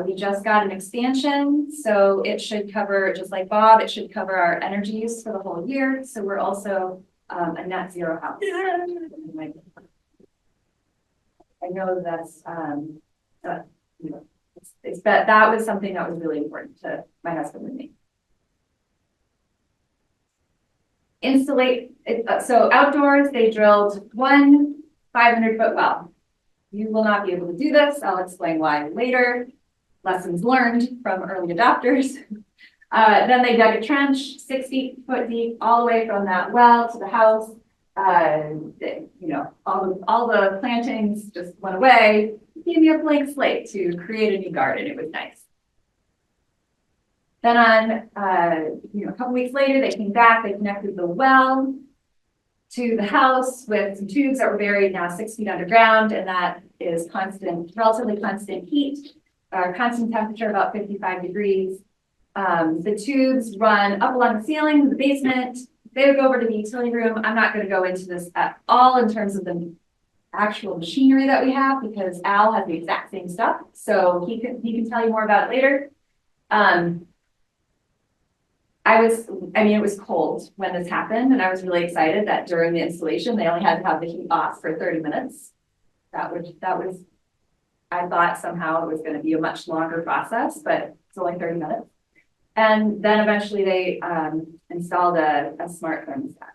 we just got an expansion, so it should cover, just like Bob, it should cover our energy use for the whole year. So we're also a net zero house. I know that's that was something that was really important to my husband and me. So outdoors, they drilled 1 500-foot well. You will not be able to do this. I'll explain why later. Lessons learned from early adopters. Then they dug a trench 60 foot deep all the way from that well to the house. All the plantings just went away. It gave me a blank slate to create a new garden. It was nice. Then a couple weeks later, they came back. They connected the well to the house with some tubes that were buried now 6 feet underground, and that is constant, relatively constant heat, constant temperature, about 55 degrees. The tubes run up along the ceiling, the basement. They would go over to the utility room. I'm not going to go into this at all in terms of the actual machinery that we have because Al has the exact same stuff. So he can tell you more about it later. It was cold when this happened, and I was really excited that during the installation, they only had to have the heat off for 30 minutes. That was, I thought somehow it was going to be a much longer process, but it's only 30 minutes. And then eventually they installed a smart thermostat.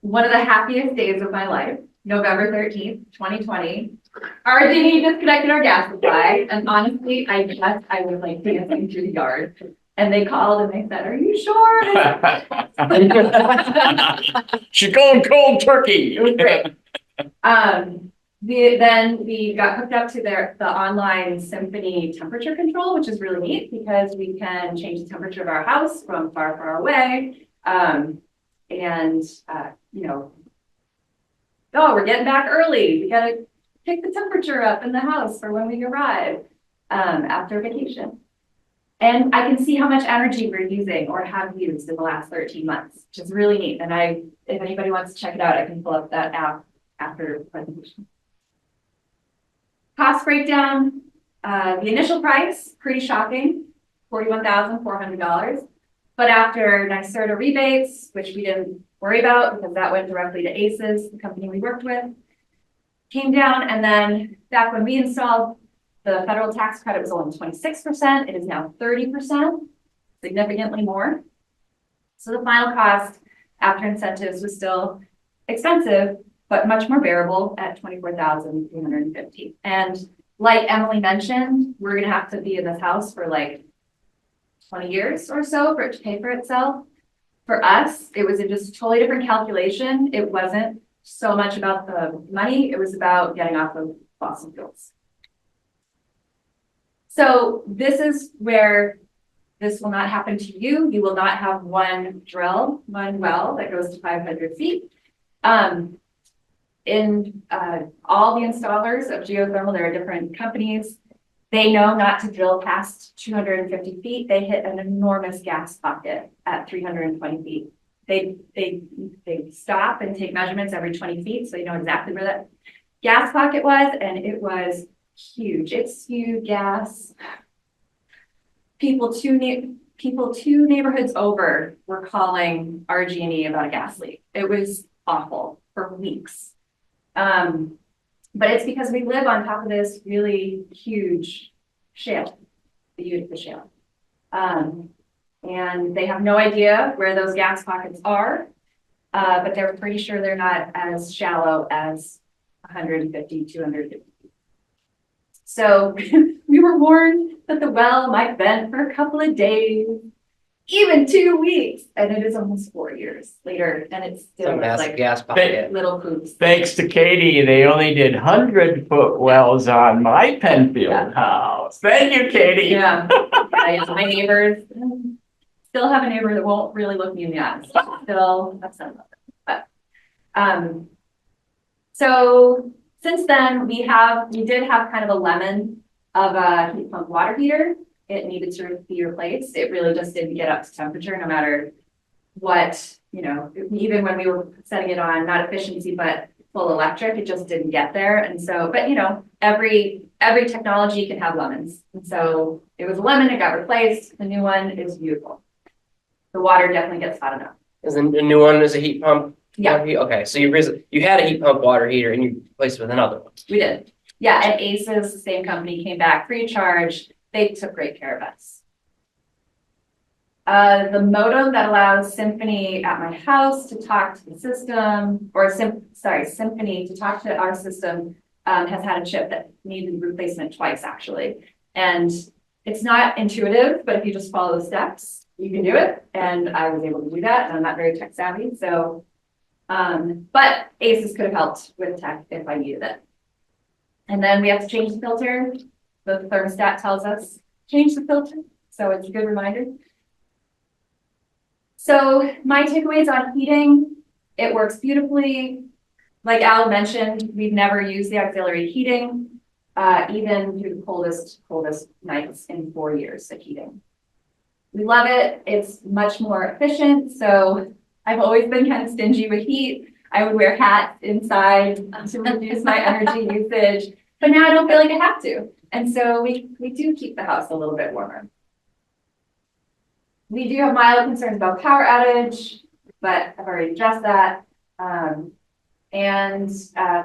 One of the happiest days of my life, November 13th, 2020, RG&E disconnected our gas supply. And honestly, I was like dancing through the yard. And they called and they said, "Are you sure?" She's going cold turkey. It was great. Then we got hooked up to the online Symphony temperature control, which is really neat because we can change the temperature of our house from far, far away. We're getting back early. We gotta pick the temperature up in the house for when we arrive after vacation. And I can see how much energy we're using or have used in the last 13 months, which is really neat. And if anybody wants to check it out, I can pull up that app after the presentation. Cost breakdown, the initial price, pretty shocking, $41,400. But after NYSERDA rebates, which we didn't worry about because that went directly to ACES, the company we worked with, came down. And then back when we installed, the federal tax credit was only 26%. It is now 30%, significantly more. So the final cost after incentives was still expensive, but much more bearable at $24,350. And like Emily mentioned, we're going to have to be in this house for like 20 years or so for it to pay for itself. For us, it was just a totally different calculation. It wasn't so much about the money. It was about getting off of fossil fuels. So this is where this will not happen to you. You will not have one well that goes to 500 feet. In all the installers of geothermal, there are different companies. They know not to drill past 250 feet. They hit an enormous gas pocket at 320 feet. They stop and take measurements every 20 feet, so you know exactly where that gas pocket was, and it was huge. It spewed gas. People two neighborhoods over were calling RG&E about a gas leak. It was awful for weeks. But it's because we live on top of this really huge shale, the Utica Shale. And they have no idea where those gas pockets are, but they're pretty sure they're not as shallow as 150, 250. So we were warned that the well might vent for a couple of days, even 2 weeks, and it is almost 4 years later, and it's still like gas pocket. little poops. Thanks to Katie, they only did 100-foot wells on my Penfield house. Thank you, Katie. Yeah, my neighbors still have a neighbor that won't really look me in the eyes. Still upset about it. But so since then we did have kind of a lemon of a heat pump water heater. It needed to be replaced. It really just didn't get up to temperature no matter what, even when we were setting it on, not efficiency, but full electric, it just didn't get there. And so, but every technology can have lemons. And so it was a lemon, it got replaced. The new one is beautiful. The water definitely gets hot enough. Is the new one is a heat pump? Yeah. Okay, so you had a heat pump water heater and you replaced it with another one. We did. Yeah, and ACES, the same company, came back free of charge. They took great care of us. The modem that allows Symphony at my house to talk to the system, Symphony to talk to our system, has had a chip that needed replacement twice, actually. And it's not intuitive, but if you just follow the steps, you can do it. And I was able to do that, and I'm not very tech savvy. So, but ACES could have helped with tech if I needed it. And then we have to change the filter. The thermostat tells us, change the filter. So it's a good reminder. So my takeaways on heating, it works beautifully. Like Al mentioned, we've never used the auxiliary heating. even through the coldest nights in 4 years of heating. We love it. It's much more efficient. So I've always been kind of stingy with heat. I would wear hats inside to reduce my energy usage, but now I don't feel like I have to. And so we do keep the house a little bit warmer. We do have mild concerns about power outage, but I've already addressed that.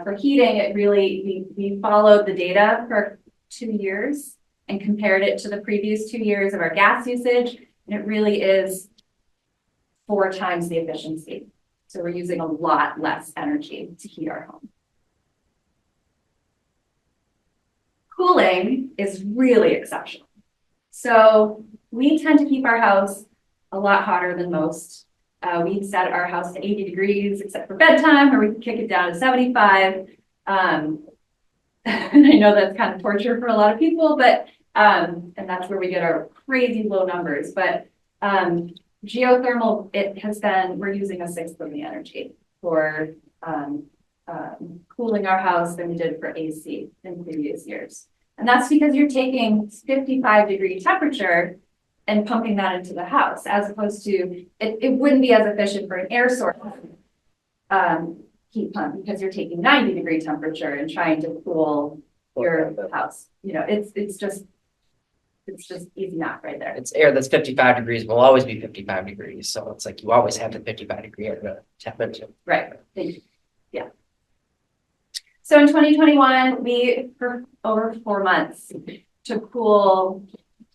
For heating, it really, we followed the data for 2 years and compared it to the previous 2 years of our gas usage. And it really is 4 times the efficiency. So we're using a lot less energy to heat our home. Cooling is really exceptional. So we tend to keep our house a lot hotter than most. We set our house to 80 degrees, except for bedtime, or we can kick it down to 75. And I know that's kind of torture for a lot of people, but and that's where we get our crazy low numbers. But geothermal, we're using 1/6 of the energy for cooling our house than we did for AC in previous years. And that's because you're taking 55-degree temperature and pumping that into the house, as opposed to, it wouldn't be as efficient for an air source heat pump, because you're taking 90-degree temperature and trying to cool your house. You know, it's just easy math right there. It's air that's 55 degrees will always be 55 degrees. So it's like you always have the 55-degree air to tap into. Right. Yeah. So in 2021, we, for over 4 months, to cool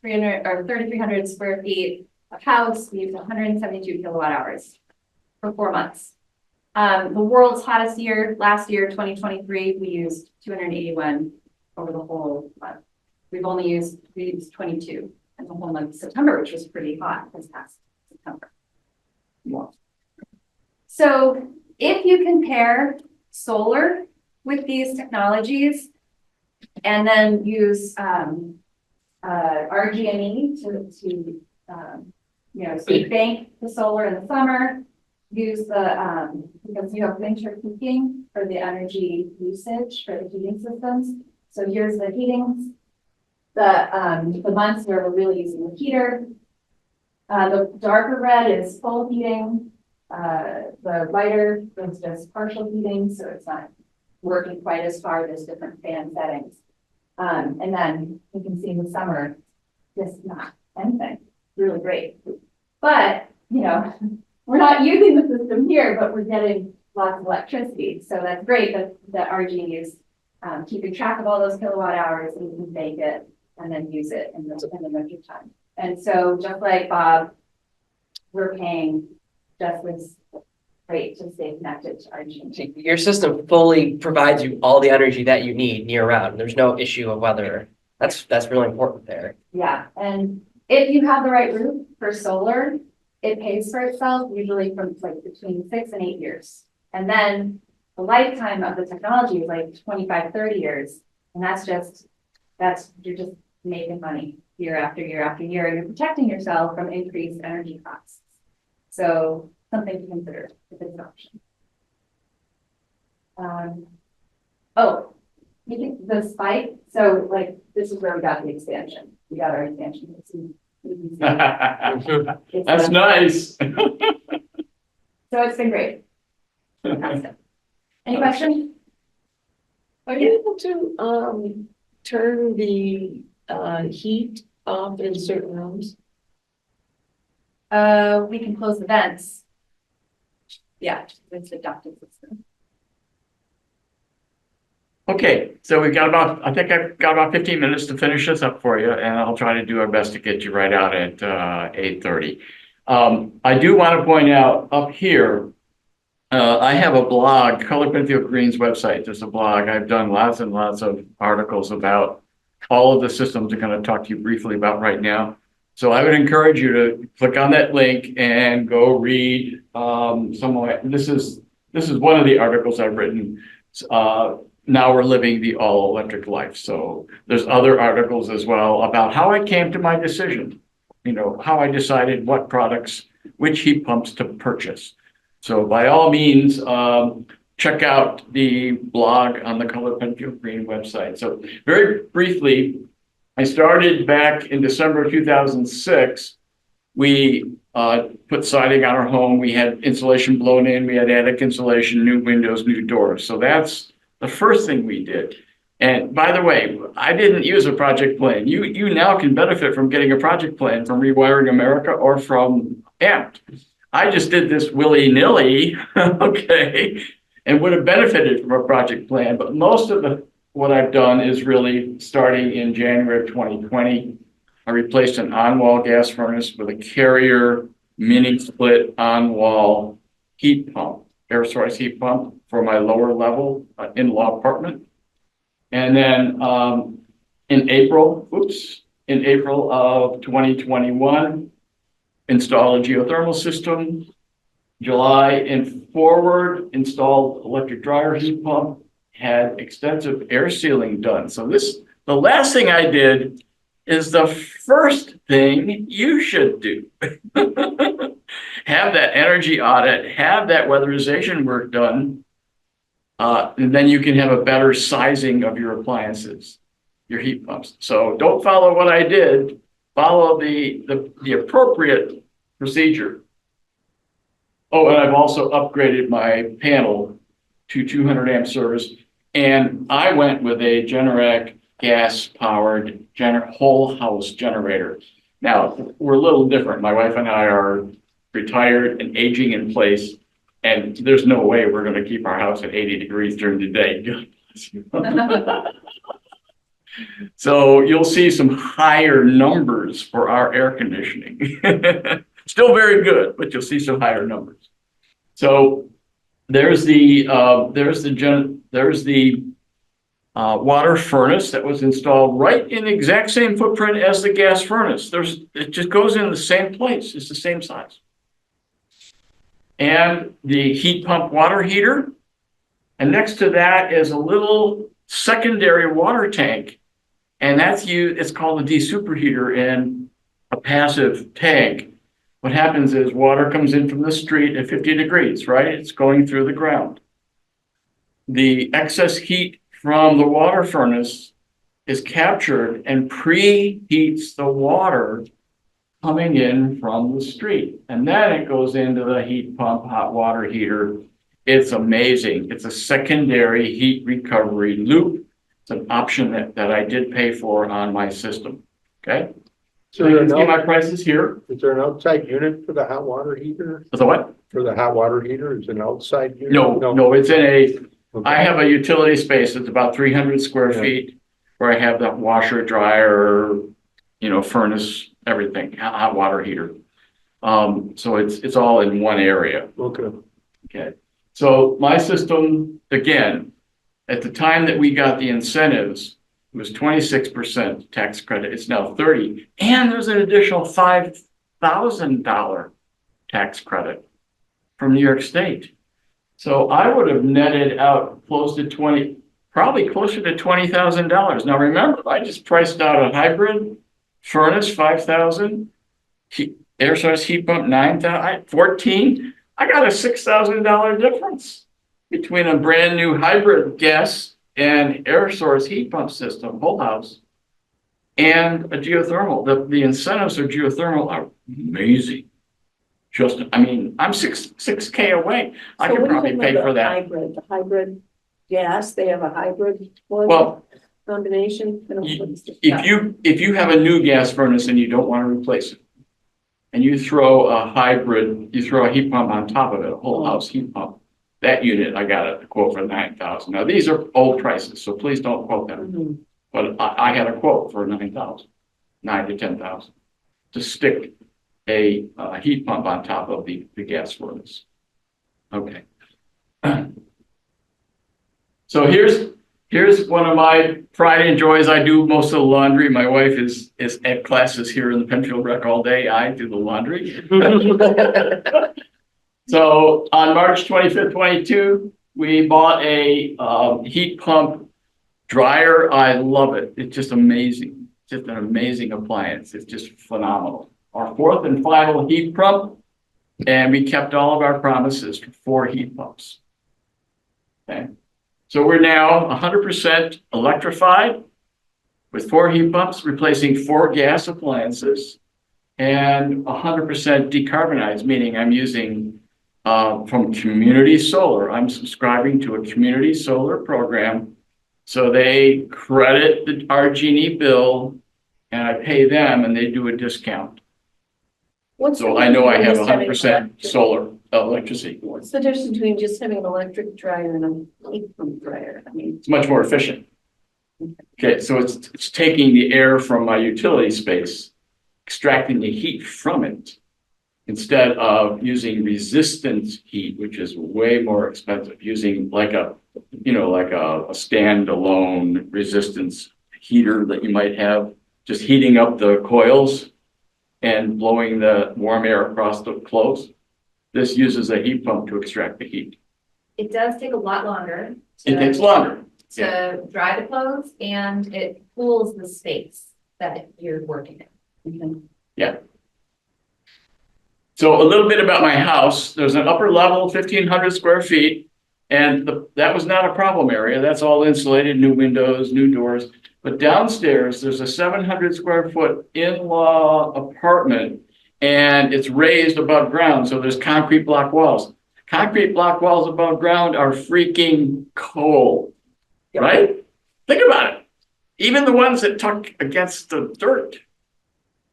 3,300 square feet of house, we used 172 kilowatt hours for 4 months. The world's hottest year, last year, 2023, we used 281 over the whole month. We used 22 in the whole month of September, which was pretty hot this past September. Yeah. So if you compare solar with these technologies and then use RG&E to bank the solar in the summer, use the because you have winter peaking for the energy usage for the heating systems. So here's the heating, the months where we're really using the heater. The darker red is full heating. The lighter is just partial heating, so it's not working quite as far. There's different fan settings. And then you can see in the summer, just not anything, really great. But, we're not using the system here, but we're getting lots of electricity. So that's great that RG is keeping track of all those kilowatt hours, and you can bake it and then use it in the winter time. And so just like Bob, we're paying just as great to stay connected to RG. Your system fully provides you all the energy that you need year round. There's no issue of whether that's really important there. Yeah, and if you have the right roof for solar, it pays for itself usually from like between 6 and 8 years. And then the lifetime of the technology is like 25, 30 years. And you're just making money year after year after year. And you're protecting yourself from increased energy costs. So something to consider if it's an option. The spike. So like, this is where we got the expansion. We got our expansion. That's nice. So it's been great. Fantastic. Any questions? Are you able to turn the heat off in certain rooms? We can close the vents. Yeah, it's the ducted system. Okay, so I think I've got about 15 minutes to finish this up for you, and I'll try to do our best to get you right out at 8:30. I do want to point out up here, I have a blog, Color Penfield Green's website. There's a blog. I've done lots and lots of articles about all of the systems I'm going to talk to you briefly about right now. So I would encourage you to click on that link and go read some of it. This is one of the articles I've written. Now we're living the all-electric life. So there's other articles as well about how I came to my decision, how I decided what products, which heat pumps to purchase. So by all means, check out the blog on the Color Penfield Green website. So very briefly, I started back in December of 2006. We put siding on our home. We had insulation blown in. We had attic insulation, new windows, new doors. So that's the first thing we did. And by the way, I didn't use a project plan. You now can benefit from getting a project plan from Rewiring America or from AMPT. I just did this willy-nilly, okay, and would have benefited from a project plan. But most of what I've done is really starting in January of 2020. I replaced an on-wall gas furnace with a Carrier mini split on-wall heat pump, air source heat pump for my lower level in-law apartment. And then in April of 2021, install a geothermal system. July and forward, installed electric dryer heat pump, had extensive air sealing done. So the last thing I did is the first thing you should do. Have that energy audit, have that weatherization work done, and then you can have a better sizing of your appliances, your heat pumps. So don't follow what I did, follow the appropriate procedure. Oh, and I've also upgraded my panel to 200 amp service, and I went with a Generac gas-powered whole house generator. Now, we're a little different. My wife and I are retired and aging in place, and there's no way we're going to keep our house at 80 degrees during the day. So you'll see some higher numbers for our air conditioning. Still very good, but you'll see some higher numbers. So there's the water furnace that was installed right in the exact same footprint as the gas furnace. It just goes in the same place. It's the same size. And the heat pump water heater. And next to that is a little secondary water tank. And it's called a de-superheater in a passive tank. What happens is water comes in from the street at 50 degrees, right? It's going through the ground. The excess heat from the water furnace is captured and preheats the water coming in from the street. And then it goes into the heat pump hot water heater. It's amazing. It's a secondary heat recovery loop. It's an option that I did pay for on my system, okay? So you can see my prices here. Is there an outside unit for the hot water heater? For the what? For the hot water heater, is an outside unit? No, it's in a, Okay. I have a utility space. It's about 300 square feet where I have the washer, dryer, furnace, everything, hot water heater. So it's all in one area. Okay. So my system, again, at the time that we got the incentives, it was 26% tax credit. It's now 30, and there's an additional $5,000 tax credit from New York State. So I would have netted out probably closer to $20,000. Now remember, I just priced out a hybrid furnace, $5,000, air source heat pump, $9,000, $14,000. I got a $6,000 difference between a brand new hybrid gas and air source heat pump system, whole house, and a geothermal. The incentives for geothermal are amazing. I'm $6K away. I could probably pay for that. The hybrid gas, they have a hybrid one? Well, combination? if you have a new gas furnace and you don't want to replace it, and you throw a heat pump on top of it, a whole house heat pump, that unit, I got a quote for $9,000. Now, these are old prices, so please don't quote them. But I had a quote for $9,000, $9,000 to $10,000 to stick a heat pump on top of the gas furnace. Okay. So here's one of my pride and joys. I do most of the laundry. My wife is at classes here in the Penfield Rec all day. I do the laundry. So on March 25th, 22, we bought a heat pump dryer. I love it. It's just amazing. Just an amazing appliance. It's just phenomenal. Our fourth and final heat pump, and we kept all of our promises for 4 heat pumps. Okay, so we're now 100% electrified with 4 heat pumps, replacing 4 gas appliances, and 100% decarbonized, meaning I'm using from community solar. I'm subscribing to a community solar program. So they credit our Genie bill and I pay them and they do a discount. So I know I have 100% solar electricity. What's the difference between just having an electric dryer and a heat pump dryer? I mean, It's much more efficient. Okay, so it's taking the air from my utility space, extracting the heat from it, instead of using resistant heat, which is way more expensive, using like a standalone resistance heater that you might have, just heating up the coils and blowing the warm air across the clothes. This uses a heat pump to extract the heat. It does take a lot longer. It takes longer. To dry the clothes, and it cools the space that you're working in. Yeah. So a little bit about my house. There's an upper level, 1,500 square feet, and that was not a problem area. That's all insulated, new windows, new doors. But downstairs, there's a 700 square foot in-law apartment, and it's raised above ground. So there's concrete block walls. Concrete block walls above ground are freaking cold, right? Think about it. Even the ones that tuck against the dirt,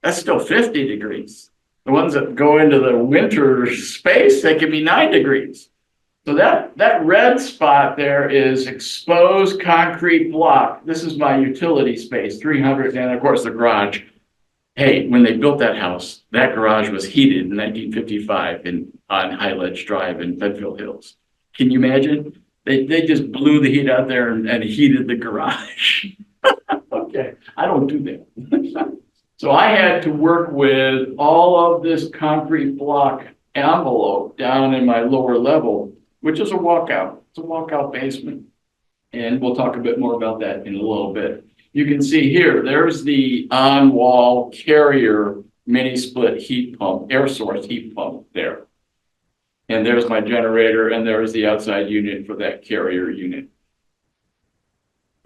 that's still 50 degrees. The ones that go into the winter space, they can be 9 degrees. So that red spot there is exposed concrete block. This is my utility space, 300, and of course the garage. Hey, when they built that house, that garage was heated in 1955 on High Ledge Drive in Penfield Hills. Can you imagine? They just blew the heat out there and heated the garage. Okay, I don't do that. So I had to work with all of this concrete block envelope down in my lower level, which is a walkout. It's a walkout basement. And we'll talk a bit more about that in a little bit. You can see here, there's the on-wall carrier mini split heat pump, air source heat pump there. And there's my generator, and there's the outside unit for that carrier unit.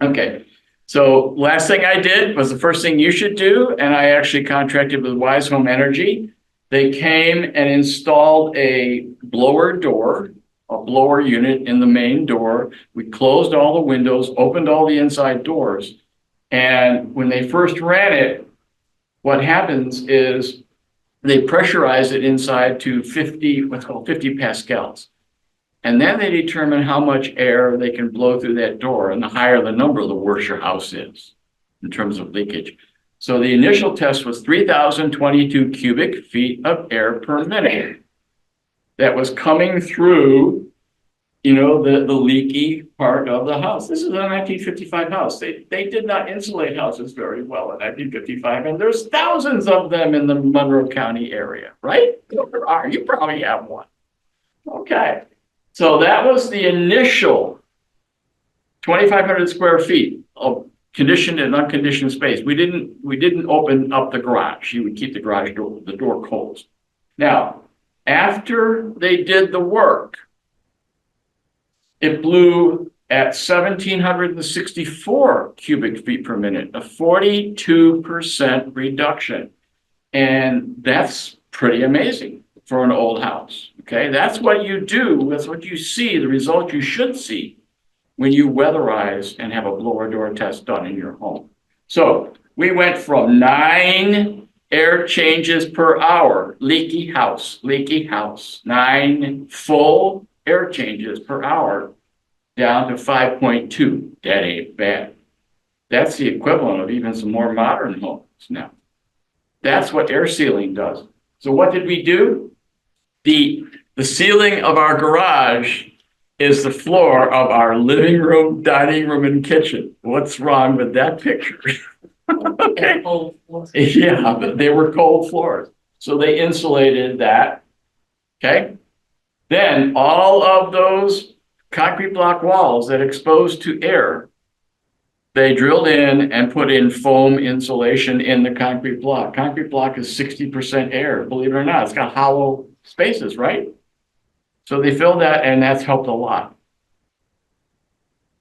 Okay, so last thing I did was the first thing you should do, and I actually contracted with Wise Home Energy. They came and installed a blower door, a blower unit in the main door. We closed all the windows, opened all the inside doors. And when they first ran it, what happens is they pressurize it inside to 50 pascals. And then they determine how much air they can blow through that door. And the higher the number, the worse your house is in terms of leakage. So the initial test was 3,022 cubic feet of air per minute that was coming through, the leaky part of the house. This is a 1955 house. They did not insulate houses very well in 1955, and there's thousands of them in the Monroe County area, right? There are. You probably have one. Okay. So that was the initial 2,500 square feet of conditioned and unconditioned space. We didn't open up the garage. You would keep the garage door, the door closed. Now, after they did the work, it blew at 1,764 cubic feet per minute, a 42% reduction. And that's pretty amazing for an old house. Okay, that's what you do. That's what you see, the result you should see when you weatherize and have a blower door test done in your home. So we went from 9 air changes per hour, leaky house, 9 full air changes per hour, down to 5.2. That ain't bad. That's the equivalent of even some more modern homes now. That's what air sealing does. So what did we do? The ceiling of our garage is the floor of our living room, dining room, and kitchen. What's wrong with that picture? Okay. Yeah, but they were cold floors. So they insulated that. Okay. Then all of those concrete block walls that exposed to air, they drilled in and put in foam insulation in the concrete block. Concrete block is 60% air, believe it or not. It's got hollow spaces, right? So they filled that, and that's helped a lot.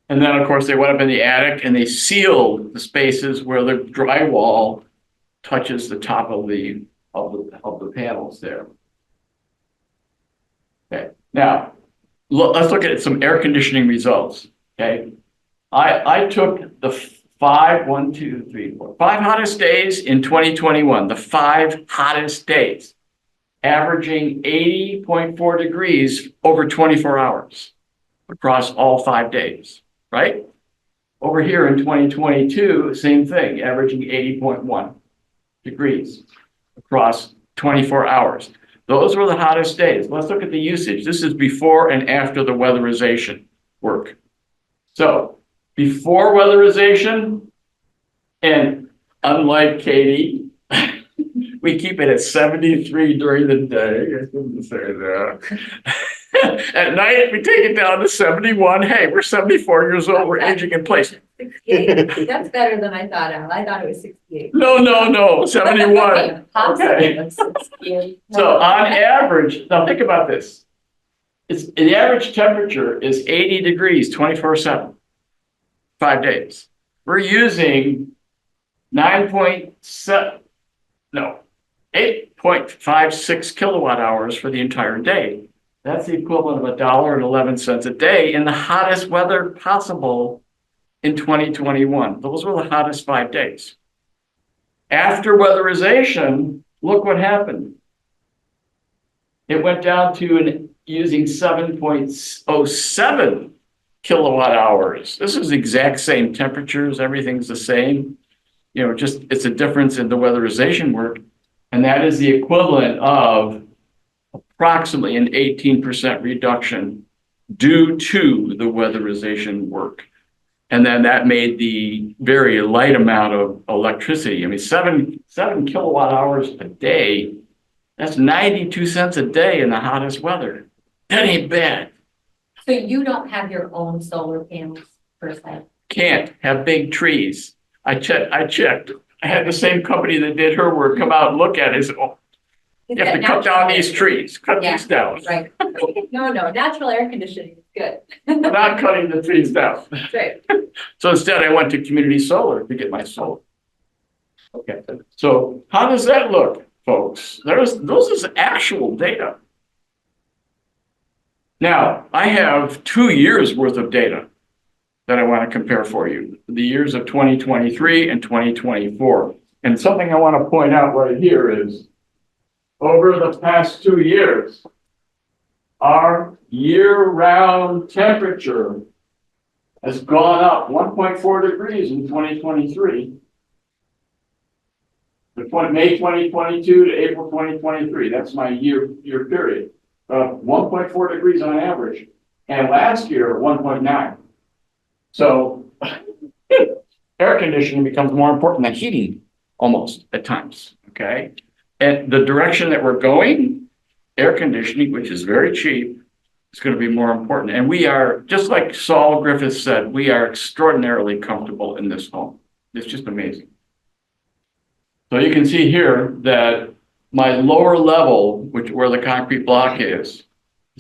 And then, of course, they went up in the attic and they sealed the spaces where the drywall touches the top of the panels there. Okay, now let's look at some air conditioning results. Okay, I took the five hottest days in 2021, the 5 hottest days, averaging 80.4 degrees over 24 hours across all 5 days, right? Over here in 2022, same thing, averaging 80.1 degrees across 24 hours. Those were the hottest days. Let's look at the usage. This is before and after the weatherization work. So before weatherization, and unlike Katie, we keep it at 73 during the day. I shouldn't say that. At night, we take it down to 71. Hey, we're 74 years old. We're aging in place. 68. That's better than I thought, Al. I thought it was 68. No, 71. Okay. 68. So on average, now think about this. The average temperature is 80 degrees 24/7, 5 days. We're using 8.56 kilowatt hours for the entire day. That's the equivalent of $1.11 a day in the hottest weather possible in 2021. Those were the hottest 5 days. After weatherization, look what happened. It went down to using 7.07 kilowatt hours. This is the exact same temperatures, everything's the same. You know, just it's a difference in the weatherization work. And that is the equivalent of approximately an 18% reduction due to the weatherization work. And then that made the very light amount of electricity. I mean, 7 kilowatt hours a day, that's 92 cents a day in the hottest weather. That ain't bad. So you don't have your own solar panels per se? Can't have big trees. I checked. I had the same company that did her work come out and look at it and said, oh, you have to cut down these trees, cut these down. Right. No, natural air conditioning is good. We're not cutting the trees down. That's right. So instead I went to community solar to get my solar. Okay, so how does that look, folks? Those is actual data. Now, I have 2 years worth of data that I want to compare for you, the years of 2023 and 2024. And something I want to point out right here is over the past 2 years, our year-round temperature has gone up 1.4 degrees in 2023. May 2022 to April 2023, that's my year period. 1.4 degrees on average. And last year, 1.9. So air conditioning becomes more important than heating almost at times, okay? And the direction that we're going, air conditioning, which is very cheap, is going to be more important. And we are, just like Saul Griffith said, we are extraordinarily comfortable in this home. It's just amazing. So you can see here that my lower level, where the concrete block is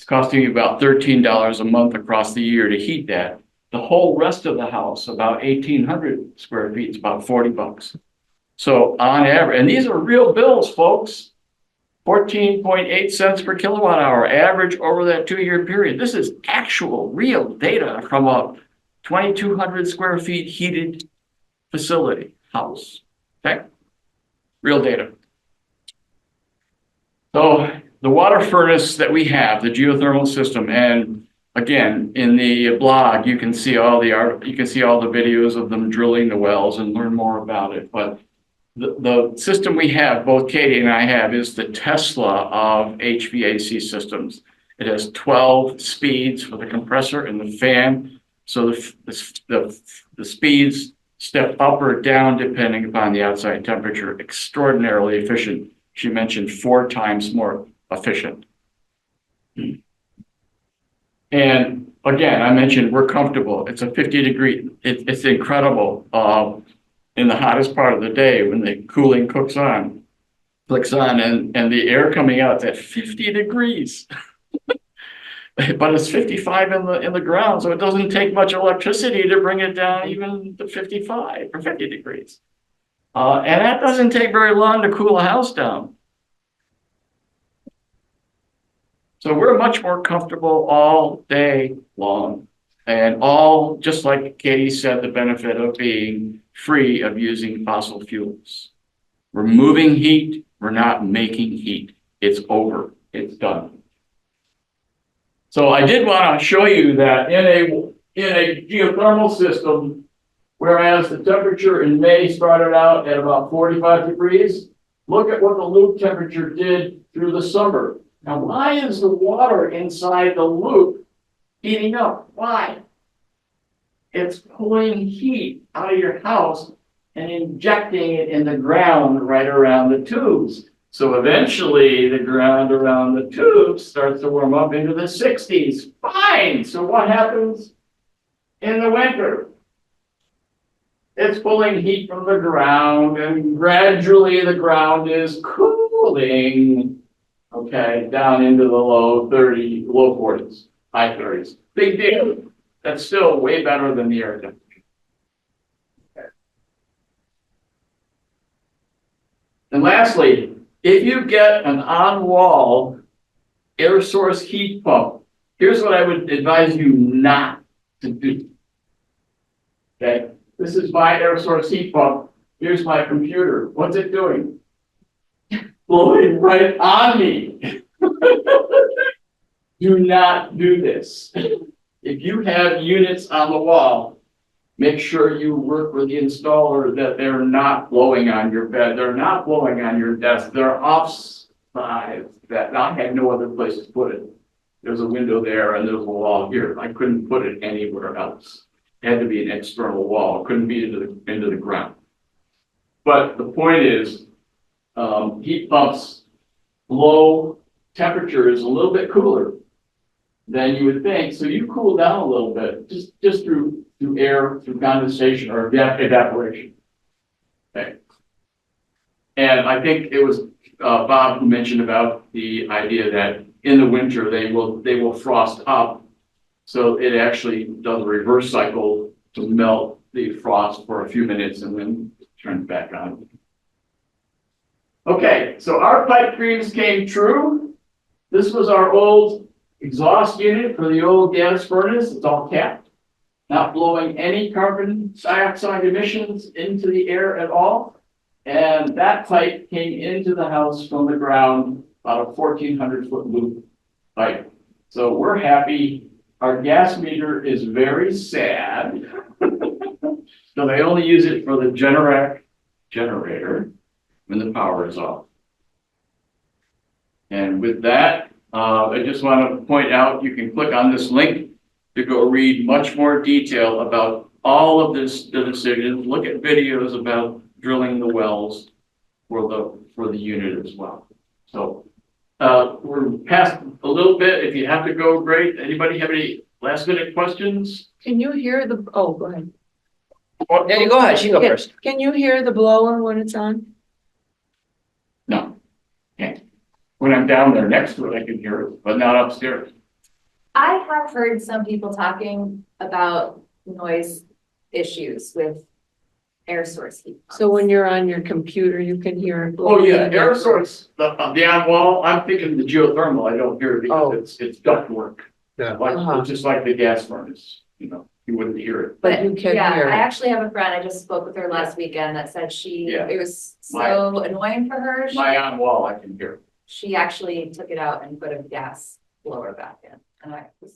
costing me about $13 a month across the year to heat that. The whole rest of the house, about 1,800 square feet, is about $40. So on average, and these are real bills, folks, 14.8 cents per kilowatt hour average over that 2-year period. This is actual real data from a 2,200 square feet heated facility house. Okay, real data. So the water furnace that we have, the geothermal system, and again, in the blog, you can see all the videos of them drilling the wells and learn more about it. But the system we have, both Katie and I have, is the Tesla of HVAC systems. It has 12 speeds for the compressor and the fan. So the speeds step up or down depending upon the outside temperature. Extraordinarily efficient. She mentioned 4 times more efficient. And again, I mentioned we're comfortable. It's a 50-degree. It's incredible. In the hottest part of the day when the cooling clicks on, and the air coming out is at 50 degrees. But it's 55 in the ground, so it doesn't take much electricity to bring it down even to 55 or 50 degrees. And that doesn't take very long to cool a house down. So we're much more comfortable all day long. And all, just like Katie said, the benefit of being free of using fossil fuels. We're moving heat, we're not making heat. It's over, it's done. So I did want to show you that in a geothermal system, whereas the temperature in May started out at about 45 degrees, look at what the loop temperature did through the summer. Now, why is the water inside the loop heating up? Why? It's pulling heat out of your house and injecting it in the ground right around the tubes. So eventually the ground around the tubes starts to warm up into the 60s. Fine. So what happens in the winter? It's pulling heat from the ground, and gradually the ground is cooling, okay, down into the low 40s, high 30s. Big deal. That's still way better than the air temperature. Okay. And lastly, if you get an on-wall air source heat pump, here's what I would advise you not to do. Okay, this is my air source heat pump. Here's my computer. What's it doing? Blowing right on me. Do not do this. If you have units on the wall, make sure you work with the installer that they're not blowing on your bed. They're not blowing on your desk. They're offside. That I had no other place to put it. There's a window there and there's a wall here. I couldn't put it anywhere else. It had to be an external wall. It couldn't be into the ground. But the point is, heat pumps low temperature is a little bit cooler than you would think. So you cool down a little bit just through air, through condensation or evaporation. Okay. And I think it was Bob who mentioned about the idea that in the winter they will frost up. So it actually does a reverse cycle to melt the frost for a few minutes and then turn it back on. Okay, so our pipe dreams came true. This was our old exhaust unit for the old gas furnace. It's all capped, not blowing any carbon dioxide emissions into the air at all. And that pipe came into the house from the ground, about a 1,400-foot loop pipe. So we're happy. Our gas meter is very sad. So they only use it for the generator when the power is off. And with that, I just want to point out, you can click on this link to go read much more detail about all of the decisions, look at videos about drilling the wells for the unit as well. So we're past a little bit. If you have to go, great. Anybody have any last minute questions? Can you hear the, oh, go ahead. Yeah, you go ahead. She go first. Can you hear the blower when it's on? No, can't. When I'm down there next to it, I can hear it, but not upstairs. I have heard some people talking about noise issues with air source heat. So when you're on your computer, you can hear it Oh blowing? yeah, air source, the on wall, I'm thinking the geothermal, I don't hear it because it's duct work. Yeah. Like, it's just like the gas furnace, you know, you wouldn't hear it. But you can Yeah, hear I it. actually have a friend, I just spoke with her last weekend that said Yeah. it was so annoying for her. My on wall, I can hear it. She actually took it out and put a gas blower back in. And I was